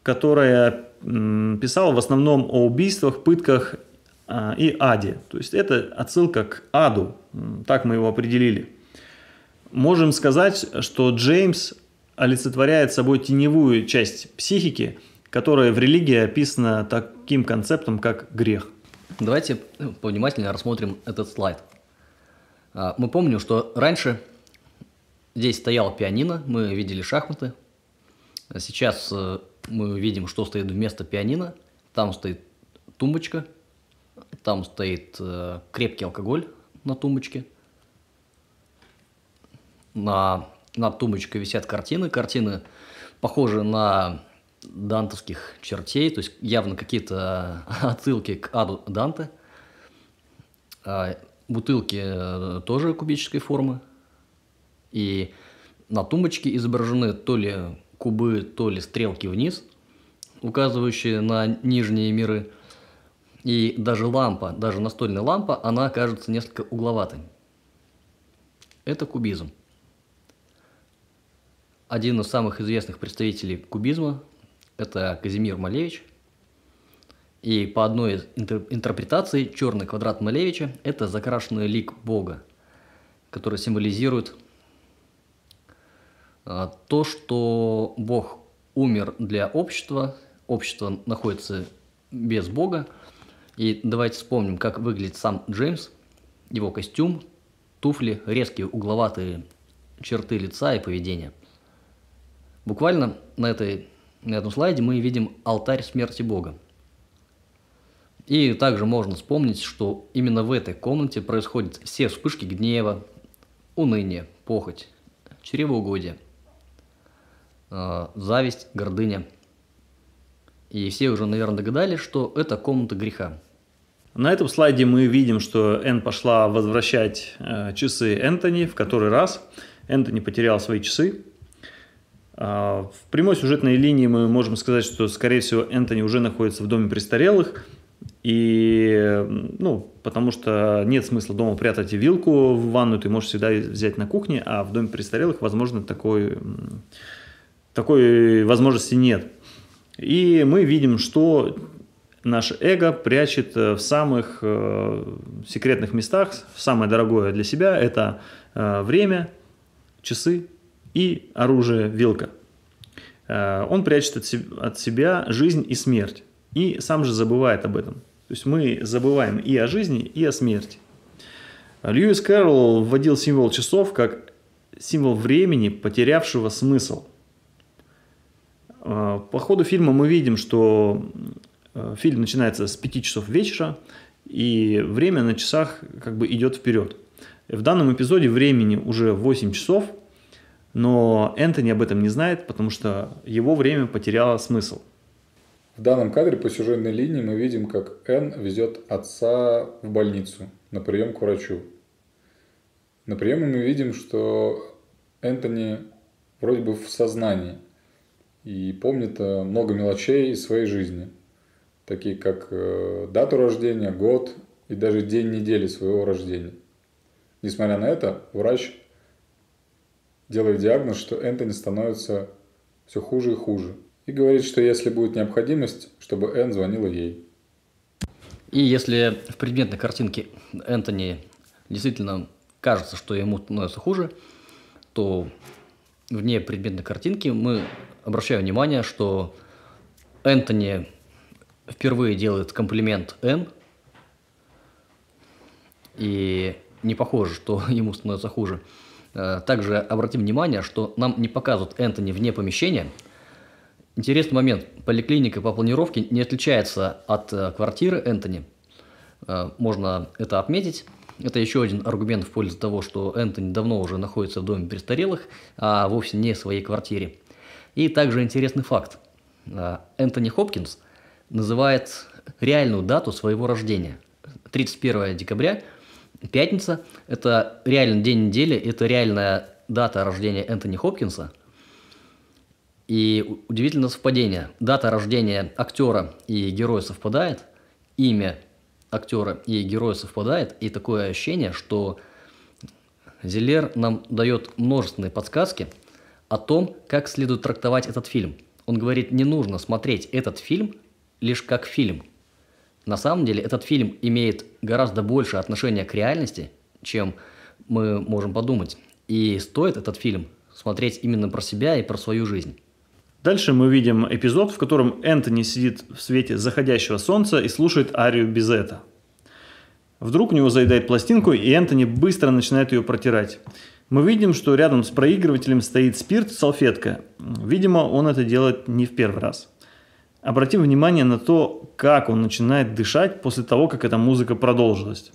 которая писала в основном о убийствах, пытках и аде. То есть это отсылка к аду, так мы его определили. Можем сказать, что Джеймс олицетворяет собой теневую часть психики, которая в религии описана таким концептом, как грех. Давайте повнимательнее рассмотрим этот слайд. Мы помним, что раньше здесь стояла пианино, мы видели шахматы. Сейчас мы видим, что стоит вместо пианино. Там стоит тумбочка, там стоит крепкий алкоголь на тумбочке. Над тумбочкой висят картины. Картины похожи на дантовских чертей, то есть явно какие-то отсылки к аду Данте. Бутылки тоже кубической формы. И на тумбочке изображены то ли кубы, то ли стрелки вниз, указывающие на нижние миры. И даже лампа, даже настольная лампа, она кажется несколько угловатой. Это кубизм. один из самых известных представителей кубизма – это Казимир Малевич. И по одной из интерпретаций черный квадрат Малевича – это закрашенный лик Бога, который символизирует то, что Бог умер для общества, общество находится без Бога. И давайте вспомним, как выглядит сам Джеймс, его костюм, туфли, резкие угловатые черты лица и поведения. Буквально на этом слайде мы видим алтарь смерти Бога. И также можно вспомнить, что именно в этой комнате происходят все вспышки гнева, уныния, похоть, чревоугодие, зависть, гордыня. И все уже, наверное, догадались, что это комната греха. На этом слайде мы видим, что Энн пошла возвращать часы Энтони в который раз. Энтони потерял свои часы. В прямой сюжетной линии мы можем сказать, что, скорее всего, Энтони уже находится в доме престарелых. И, потому что нет смысла дома прятать вилку в ванну, ты можешь всегда взять на кухне, а в доме престарелых, возможно, такой возможности нет. И мы видим, что наше эго прячет в самых секретных местах, самое дорогое для себя – это время, часы и оружие, вилка. Он прячет от себя жизнь и смерть, и сам же забывает об этом. То есть мы забываем и о жизни, и о смерти. Льюис Кэрролл вводил символ часов как символ времени, потерявшего смысл. По ходу фильма мы видим, что фильм начинается с 5 часов вечера, и время на часах как бы идет вперед. В данном эпизоде времени уже 8 часов, но Энтони об этом не знает, потому что его время потеряло смысл. В данном кадре по сюжетной линии мы видим, как Энн везет отца в больницу на прием к врачу. На приеме мы видим, что Энтони вроде бы в сознании и помнит много мелочей из своей жизни, такие как дату рождения, год и даже день недели своего рождения. Несмотря на это, врач делает диагноз, что Энтони становится все хуже и хуже. И говорит, что если будет необходимость, чтобы Энн звонила ей. И если в предметной картинке Энтони действительно кажется, что ему становится хуже, то вне предметной картинки мы обращаем внимание, что Энтони впервые делает комплимент Энн, и не похоже, что ему становится хуже. Также обратим внимание, что нам не показывают Энтони вне помещения. Интересный момент. Поликлиника по планировке не отличается от квартиры Энтони. Можно это отметить. Это еще один аргумент в пользу того, что Энтони давно уже находится в доме престарелых, а вовсе не в своей квартире. И также интересный факт. Энтони Хопкинс называет реальную дату своего рождения. 31 декабря, пятница, это реальный день недели, это реальная дата рождения Энтони Хопкинса. И удивительное совпадение. Дата рождения актера и героя совпадает, имя актера и героя совпадает, и такое ощущение, что Зеллер нам дает множественные подсказки о том, как следует трактовать этот фильм. Он говорит, не нужно смотреть этот фильм лишь как фильм. На самом деле этот фильм имеет гораздо больше отношения к реальности, чем мы можем подумать. И стоит этот фильм смотреть именно про себя и про свою жизнь. Дальше мы видим эпизод, в котором Энтони сидит в свете заходящего солнца и слушает арию Бизета. Вдруг у него заедает пластинку, и Энтони быстро начинает ее протирать. Мы видим, что рядом с проигрывателем стоит спирт, салфетка. Видимо, он это делает не в первый раз. Обратим внимание на то, как он начинает дышать после того, как эта музыка продолжилась.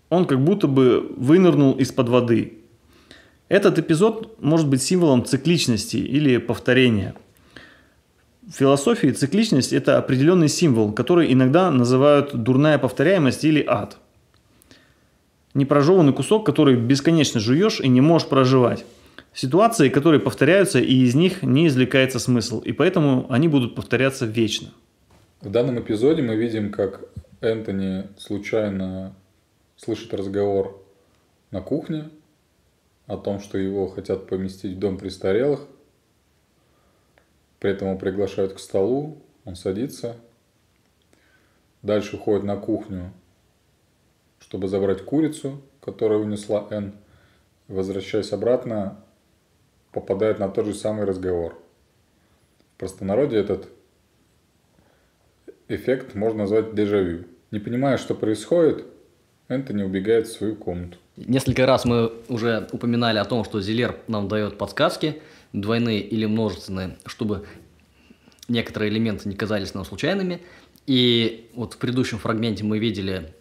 Он как будто бы вынырнул из-под воды. Этот эпизод может быть символом цикличности или повторения. В философии цикличность – это определенный символ, который иногда называют дурная повторяемость или ад. Непрожеванный кусок, который бесконечно жуешь и не можешь прожевать. Ситуации, которые повторяются, и из них не извлекается смысл, и поэтому они будут повторяться вечно. В данном эпизоде мы видим, как Энтони случайно слышит разговор на кухне о том, что его хотят поместить в дом престарелых, При этом его приглашают к столу, он садится, дальше уходит на кухню, чтобы забрать курицу, которую унесла Энн, возвращаясь обратно, попадает на тот же самый разговор. В простонародье этот эффект можно назвать дежавю. Не понимая, что происходит, Энтони убегает в свою комнату. Несколько раз мы уже упоминали о том, что Зилер нам дает подсказки, двойные или множественные, чтобы некоторые элементы не казались нам случайными. И вот в предыдущем фрагменте мы видели,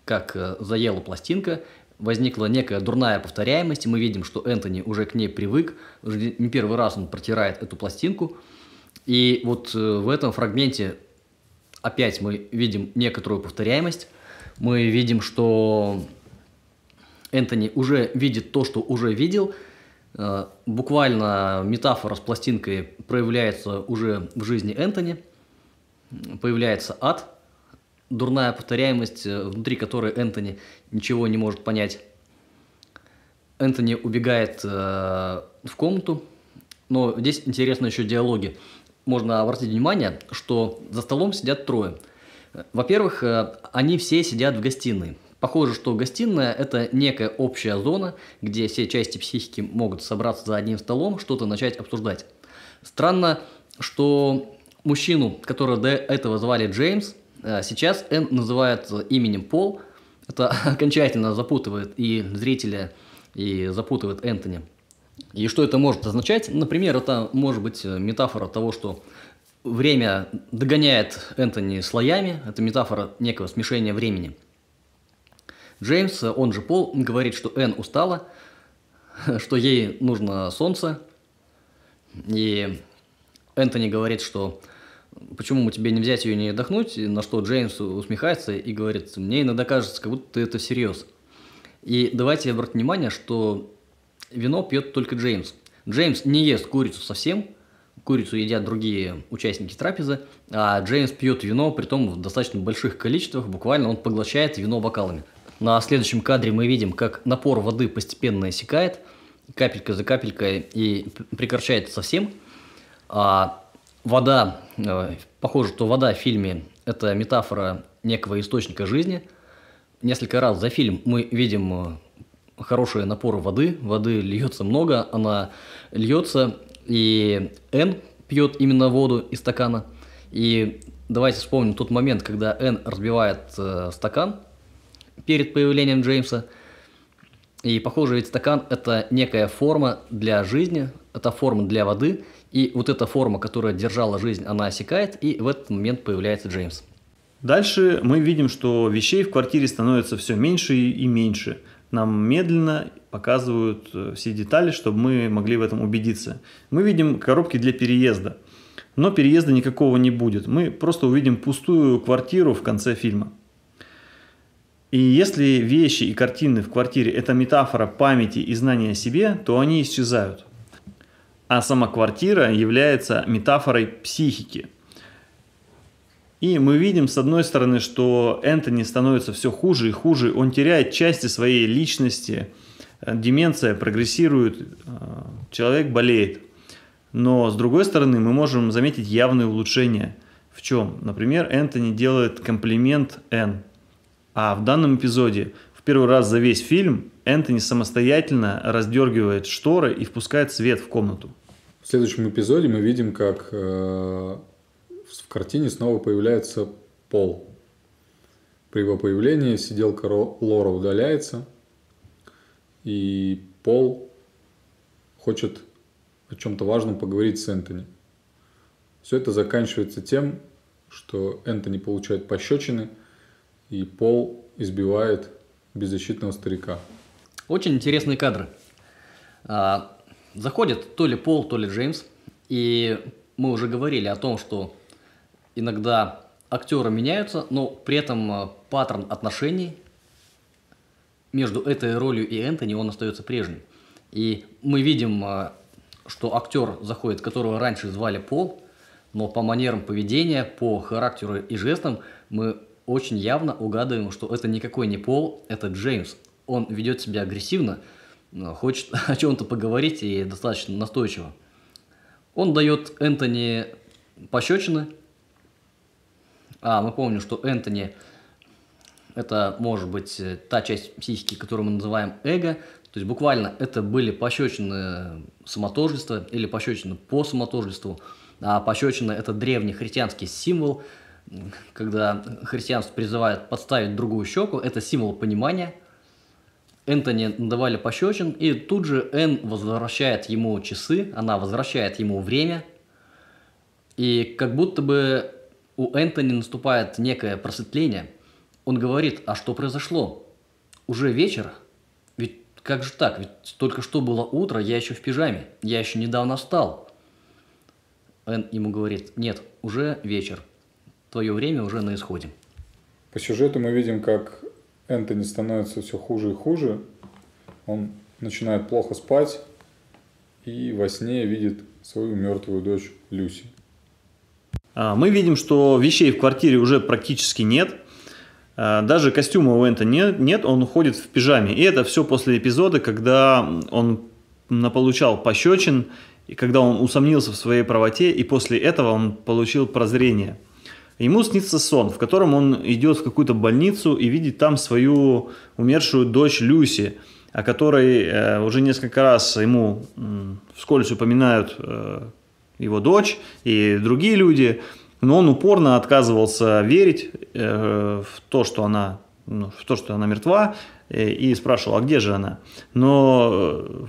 как заела пластинка, возникла некая дурная повторяемость, и мы видим, что Энтони уже к ней привык, уже не первый раз он протирает эту пластинку. И вот в этом фрагменте опять мы видим некоторую повторяемость, мы видим, что Энтони уже видит то, что уже видел. Буквально метафора с пластинкой проявляется уже в жизни Энтони. Появляется ад, дурная повторяемость, внутри которой Энтони ничего не может понять. Энтони убегает в комнату, но здесь интересны еще диалоги. Можно обратить внимание, что за столом сидят трое. Во-первых, они все сидят в гостиной. Похоже, что гостиная – это некая общая зона, где все части психики могут собраться за одним столом, что-то начать обсуждать. Странно, что мужчину, которого до этого звали Джеймс, сейчас Энн называет именем Пол. Это окончательно запутывает и зрителя, и запутывает Энтони. И что это может означать? Например, это может быть метафора того, что время догоняет Энтони слоями. Это метафора некого смешения времени. Джеймс, он же Пол, говорит, что Энн устала, что ей нужно солнце. И Энтони говорит, что почему бы тебе не взять ее и не отдохнуть, на что Джеймс усмехается и говорит, мне иногда кажется, как будто ты это всерьез. И давайте обратим внимание, что вино пьет только Джеймс. Джеймс не ест курицу совсем, курицу едят другие участники трапезы, а Джеймс пьет вино, притом в достаточно больших количествах, буквально он поглощает вино бокалами. На следующем кадре мы видим, как напор воды постепенно иссякает, капелька за капелькой, и прекращается совсем. А вода, похоже, что вода в фильме – это метафора некого источника жизни. Несколько раз за фильм мы видим хороший напор воды, воды льется много, она льется, и Энн пьет именно воду из стакана. И давайте вспомним тот момент, когда Энн разбивает стакан перед появлением Джеймса. И похоже, ведь стакан – это некая форма для жизни, это форма для воды, и вот эта форма, которая держала жизнь, она осекает, и в этот момент появляется Джеймс. Дальше мы видим, что вещей в квартире становится все меньше и меньше. Нам медленно показывают все детали, чтобы мы могли в этом убедиться. Мы видим коробки для переезда, но переезда никакого не будет. Мы просто увидим пустую квартиру в конце фильма. И если вещи и картины в квартире – это метафора памяти и знания о себе, то они исчезают. А сама квартира является метафорой психики. И мы видим, с одной стороны, что Энтони становится все хуже и хуже, он теряет части своей личности, деменция прогрессирует, человек болеет. Но с другой стороны, мы можем заметить явные улучшения. В чем? Например, Энтони делает комплимент Энн. А в данном эпизоде, в первый раз за весь фильм, Энтони самостоятельно раздергивает шторы и впускает свет в комнату. В следующем эпизоде мы видим, как в картине снова появляется Пол. При его появлении сиделка Лора удаляется, и Пол хочет о чем-то важном поговорить с Энтони. Все это заканчивается тем, что Энтони получает пощечины, и Пол избивает беззащитного старика. Очень интересные кадры. Заходит то ли Пол, то ли Джеймс, и мы уже говорили о том, что иногда актеры меняются, но при этом паттерн отношений между этой ролью и Энтони, он остается прежним. И мы видим, что актер заходит, которого раньше звали Пол, но по манерам поведения, по характеру и жестам мы очень явно угадываем, что это никакой не Пол, это Джеймс. Он ведет себя агрессивно, хочет о чем-то поговорить и достаточно настойчиво. Он дает Энтони пощечины. Мы помним, что Энтони – это может быть та часть психики, которую мы называем эго. То есть буквально это были пощечины самотождества или пощечины по самотождеству. А пощечина – это древний христианский символ. Когда христианство призывает подставить другую щеку, это символ понимания. Энтони надавали пощечин, и тут же Энн возвращает ему часы, она возвращает ему время. И как будто бы у Энтони наступает некое просветление. Он говорит: а что произошло? Уже вечер? Ведь как же так? Ведь только что было утро, я еще в пижаме, я еще недавно встал. Энн ему говорит: нет, уже вечер, твое время уже на исходе. По сюжету мы видим, как Энтони становится все хуже и хуже. Он начинает плохо спать и во сне видит свою мертвую дочь Люси. Мы видим, что вещей в квартире уже практически нет. Даже костюма у Энтони нет, он ходит в пижаме. И это все после эпизода, когда он наполучал пощечин, и когда он усомнился в своей правоте, и после этого он получил прозрение. Ему снится сон, в котором он идет в какую-то больницу и видит там свою умершую дочь Люси, о которой уже несколько раз ему вскользь упоминают его дочь и другие люди, но он упорно отказывался верить в то, что она мертва, и спрашивал: а где же она? Но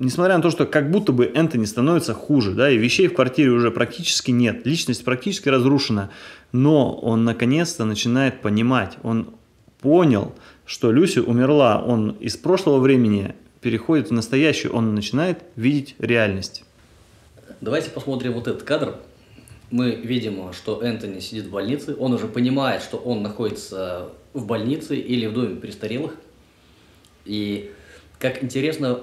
несмотря на то, что как будто бы Энтони становится хуже, да, и вещей в квартире уже практически нет, личность практически разрушена, но он наконец-то начинает понимать, он понял, что Люси умерла, он из прошлого времени переходит в настоящее, он начинает видеть реальность. Давайте посмотрим вот этот кадр. Мы видим, что Энтони сидит в больнице, он уже понимает, что он находится в больнице или в доме престарелых, и как интересно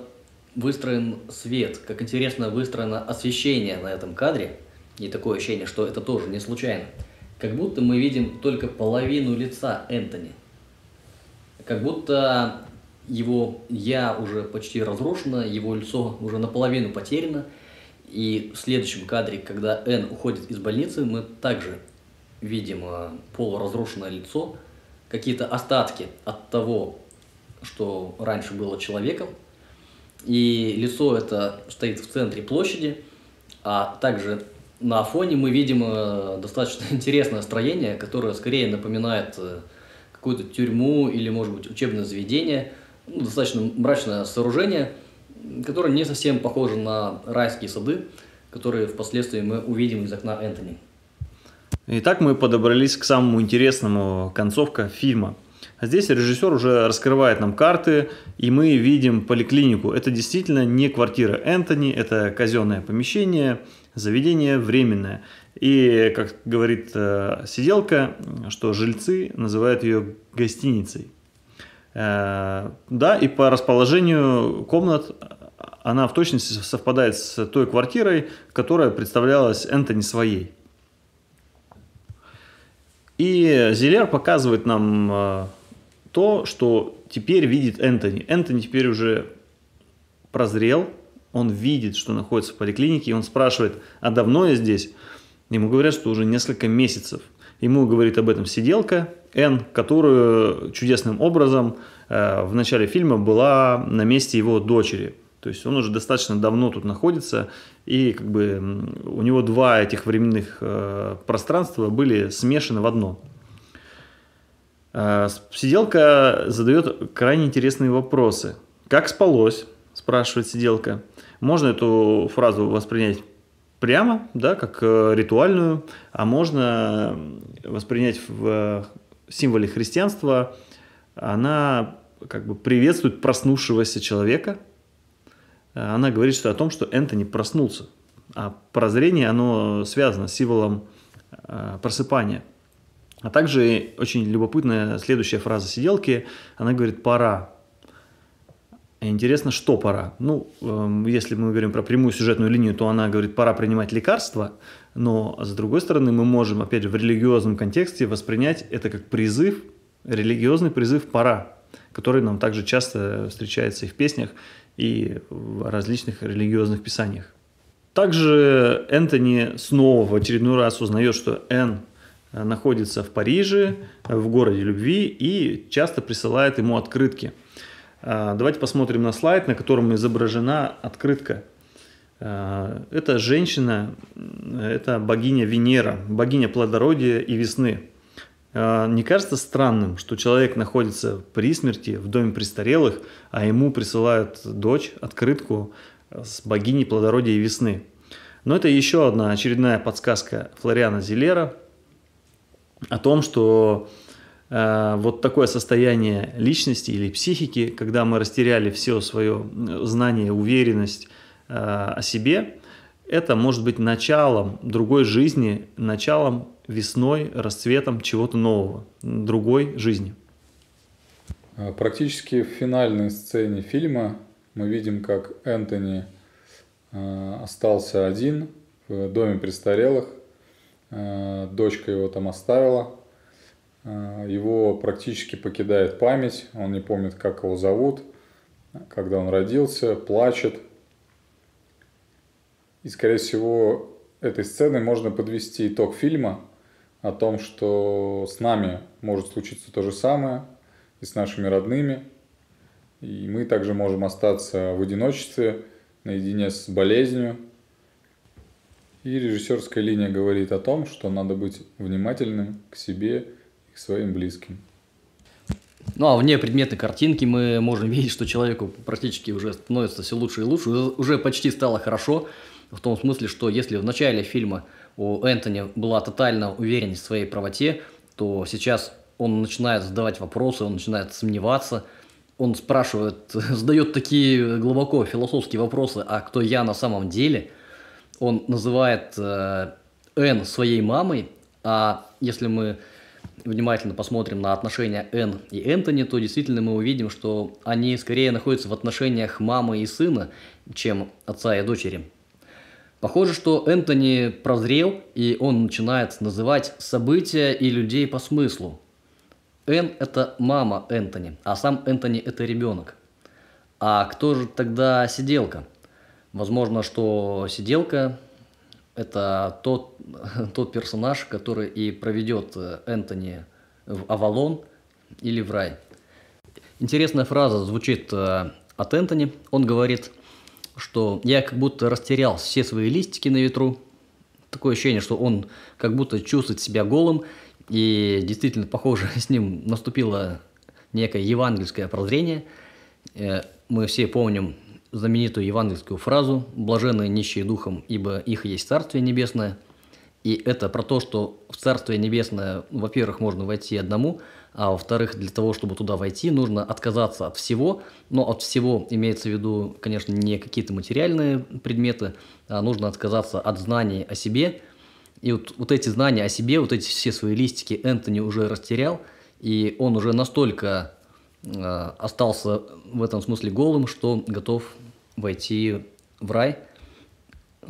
выстроен свет, как интересно выстроено освещение на этом кадре, и такое ощущение, что это тоже не случайно. Как будто мы видим только половину лица Энтони. Как будто его «я» уже почти разрушено, его лицо уже наполовину потеряно. И в следующем кадре, когда Энн уходит из больницы, мы также видим полуразрушенное лицо, какие-то остатки от того, что раньше было человеком. И лицо это стоит в центре площади, а также на фоне мы видим достаточно интересное строение, которое скорее напоминает какую-то тюрьму или, может быть, учебное заведение, достаточно мрачное сооружение, которое не совсем похоже на райские сады, которые впоследствии мы увидим из окна Энтони. Итак, мы подобрались к самому интересному концовка фильма. Здесь режиссер уже раскрывает нам карты, и мы видим поликлинику. Это действительно не квартира Энтони, это казенное помещение, заведение временное. И, как говорит сиделка, что жильцы называют ее гостиницей. Да, и по расположению комнат она в точности совпадает с той квартирой, которая представлялась Энтони своей. И Зилер показывает нам то, что теперь видит Энтони. Энтони теперь уже прозрел, он видит, что находится в поликлинике, и он спрашивает: а давно я здесь? Ему говорят, что уже несколько месяцев. Ему говорит об этом сиделка Энн, которую чудесным образом в начале фильма была на месте его дочери. То есть он уже достаточно давно тут находится, и как бы у него два этих временных пространства были смешаны в одно. Сиделка задает крайне интересные вопросы. «Как спалось?» – спрашивает сиделка. Можно эту фразу воспринять прямо, да, как ритуальную, а можно воспринять в символе христианства. Она как бы приветствует проснувшегося человека. Она говорит о том, что Энтони проснулся. А прозрение, оно связано с символом просыпания. А также очень любопытная следующая фраза сиделки. Она говорит «пора». Интересно, что пора? Ну, если мы говорим про прямую сюжетную линию, то она говорит «пора принимать лекарства», но с другой стороны мы можем, опять же, в религиозном контексте воспринять это как призыв, религиозный призыв «пора», который нам также часто встречается и в песнях, и в различных религиозных писаниях. Также Энтони снова в очередной раз узнает, что Энн находится в Париже, в городе любви, и часто присылает ему открытки. Давайте посмотрим на слайд, на котором изображена открытка. Это женщина, это богиня Венера, богиня плодородия и весны. Не кажется странным, что человек находится при смерти в доме престарелых, а ему присылают дочь открытку с богиней плодородия и весны? Но это еще одна очередная подсказка Флориана Зеллера о том, что вот такое состояние личности или психики, когда мы растеряли все свое знание, уверенность о себе, это может быть началом другой жизни, началом, весной, расцветом чего-то нового, другой жизни. Практически в финальной сцене фильма мы видим, как Энтони остался один в доме престарелых, дочка его там оставила, его практически покидает память, он не помнит, как его зовут, когда он родился, плачет. И, скорее всего, этой сценой можно подвести итог фильма о том, что с нами может случиться то же самое и с нашими родными. И мы также можем остаться в одиночестве, наедине с болезнью. И режиссерская линия говорит о том, что надо быть внимательным к себе и к своим близким. Ну а вне предметной картинки мы можем видеть, что человеку практически уже становится все лучше и лучше, уже почти стало хорошо. В том смысле, что если в начале фильма у Энтони была тотальная уверенность в своей правоте, то сейчас он начинает задавать вопросы, он начинает сомневаться, он спрашивает, задает такие глубоко философские вопросы, а кто я на самом деле? Он называет Энн своей мамой, а если мы внимательно посмотрим на отношения Энн и Энтони, то действительно мы увидим, что они скорее находятся в отношениях мамы и сына, чем отца и дочери. Похоже, что Энтони прозрел, и он начинает называть события и людей по смыслу. Энн – это мама Энтони, а сам Энтони – это ребенок. А кто же тогда сиделка? Возможно, что сиделка – это тот персонаж, который и проведет Энтони в Авалон или в рай. Интересная фраза звучит от Энтони. Он говорит, что я как будто растерял все свои листики на ветру. Такое ощущение, что он как будто чувствует себя голым. И действительно, похоже, с ним наступило некое евангельское прозрение. Мы все помним знаменитую евангельскую фразу «Блаженные нищие духом, ибо их есть Царствие Небесное». И это про то, что в Царствие Небесное, во-первых, можно войти одному, а во-вторых, для того, чтобы туда войти, нужно отказаться от всего. Но от всего имеется в виду, конечно, не какие-то материальные предметы, а нужно отказаться от знаний о себе. И вот эти знания о себе, вот эти все свои листики Энтони уже растерял, и он уже настолько остался в этом смысле голым, что готов войти в рай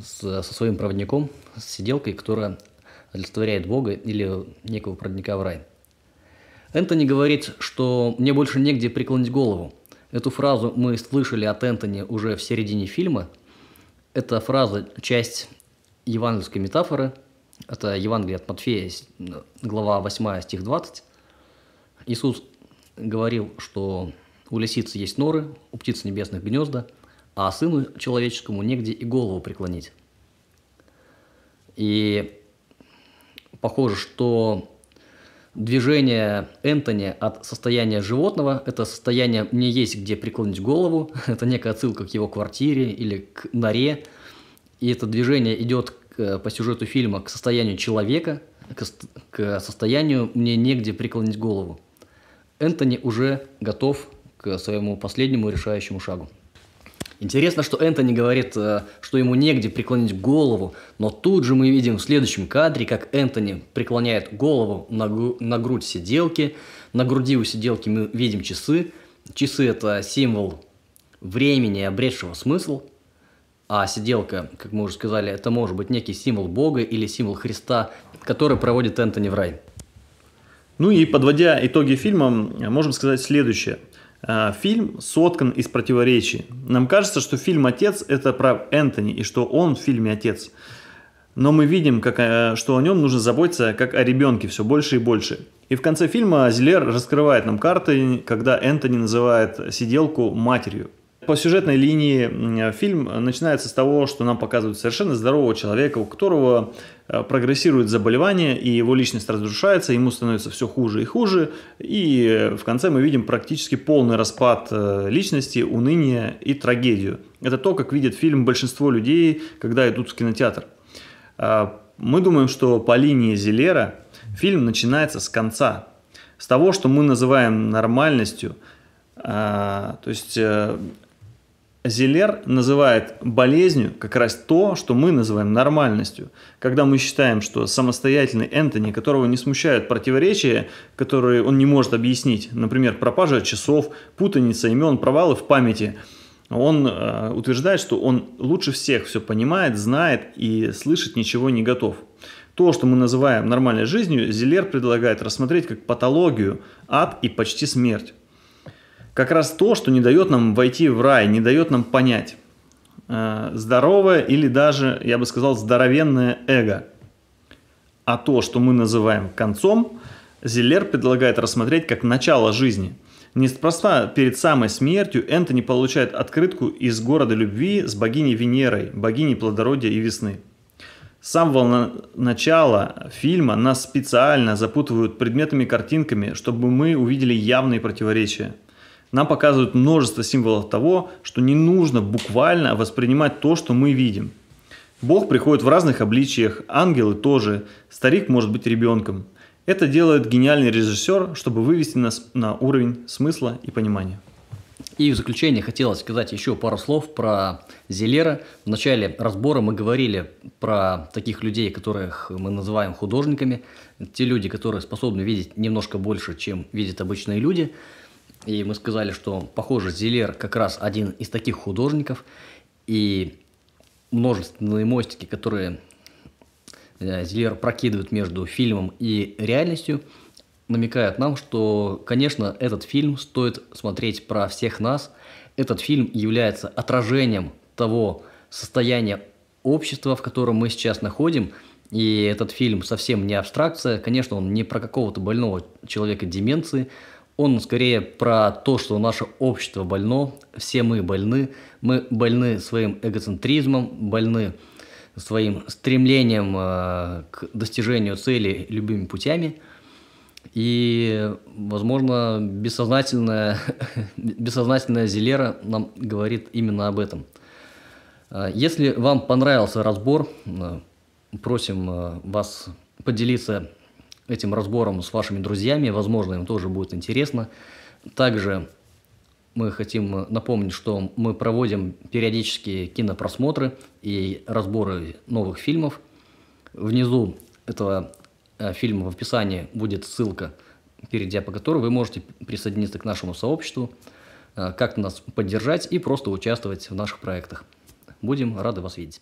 со своим проводником, с сиделкой, которая олицетворяет Бога или некого проводника в рай. Энтони говорит, что мне больше негде преклонить голову. Эту фразу мы слышали от Энтони уже в середине фильма. Эта фраза – часть евангельской метафоры. Это Евангелие от Матфея, глава 8, стих 20. Иисус говорил, что у лисицы есть норы, у птиц небесных гнезда, а сыну человеческому негде и голову преклонить. И похоже, что движение Энтони от состояния животного – это состояние «мне есть где преклонить голову», это некая отсылка к его квартире или к норе. И это движение идет по сюжету фильма к состоянию человека, к состоянию «мне негде преклонить голову». Энтони уже готов к своему последнему решающему шагу. Интересно, что Энтони говорит, что ему негде преклонить голову, но тут же мы видим в следующем кадре, как Энтони преклоняет голову на грудь сиделки. На груди у сиделки мы видим часы. Часы – это символ времени, обретшего смысл. А сиделка, как мы уже сказали, это может быть некий символ Бога или символ Христа, который проводит Энтони в рай. Ну и подводя итоги фильма, можем сказать следующее. Фильм соткан из противоречий. Нам кажется, что фильм «Отец» — это про Энтони, и что он в фильме «Отец». Но мы видим, что о нем нужно заботиться как о ребенке все больше и больше. И в конце фильма Зилер раскрывает нам карты, когда Энтони называет сиделку матерью. По сюжетной линии фильм начинается с того, что нам показывают совершенно здорового человека, у которого прогрессирует заболевание, и его личность разрушается, ему становится все хуже и хуже, и в конце мы видим практически полный распад личности, уныние и трагедию. Это то, как видит фильм большинство людей, когда идут в кинотеатр. Мы думаем, что по линии Зилера фильм начинается с конца, с того, что мы называем нормальностью. То есть Зилер называет болезнью как раз то, что мы называем нормальностью. Когда мы считаем, что самостоятельный Энтони, которого не смущают противоречия, которые он не может объяснить, например, пропажа часов, путаница имен, провалы в памяти, он утверждает, что он лучше всех все понимает, знает и слышать ничего не готов. То, что мы называем нормальной жизнью, Зилер предлагает рассмотреть как патологию, ад и почти смерть. Как раз то, что не дает нам войти в рай, не дает нам понять. Здоровое или даже, я бы сказал, здоровенное эго. А то, что мы называем концом, Зилер предлагает рассмотреть как начало жизни. Неспроста перед самой смертью Энтони получает открытку из города любви с богиней Венерой, богиней плодородия и весны. С самого начала фильма нас специально запутывают предметами-картинками, чтобы мы увидели явные противоречия. Нам показывают множество символов того, что не нужно буквально воспринимать то, что мы видим. Бог приходит в разных обличиях, ангелы тоже, старик может быть ребенком. Это делает гениальный режиссер, чтобы вывести нас на уровень смысла и понимания. И в заключение хотелось сказать еще пару слов про Зилера. В начале разбора мы говорили про таких людей, которых мы называем художниками. Те люди, которые способны видеть немножко больше, чем видят обычные люди. И мы сказали, что, похоже, Зилер как раз один из таких художников. И множественные мостики, которые Зилер прокидывает между фильмом и реальностью, намекают нам, что, конечно, этот фильм стоит смотреть про всех нас. Этот фильм является отражением того состояния общества, в котором мы сейчас находим. И этот фильм совсем не абстракция. Конечно, он не про какого-то больного человека деменции. Он скорее про то, что наше общество больно, все мы больны своим эгоцентризмом, больны своим стремлением к достижению цели любыми путями. И, возможно, бессознательная Зилера нам говорит именно об этом. Если вам понравился разбор, просим вас поделиться этим разбором с вашими друзьями, возможно, им тоже будет интересно. Также мы хотим напомнить, что мы проводим периодически кинопросмотры и разборы новых фильмов. Внизу этого фильма в описании будет ссылка, перейдя по которой вы можете присоединиться к нашему сообществу, как-то нас поддержать и просто участвовать в наших проектах. Будем рады вас видеть.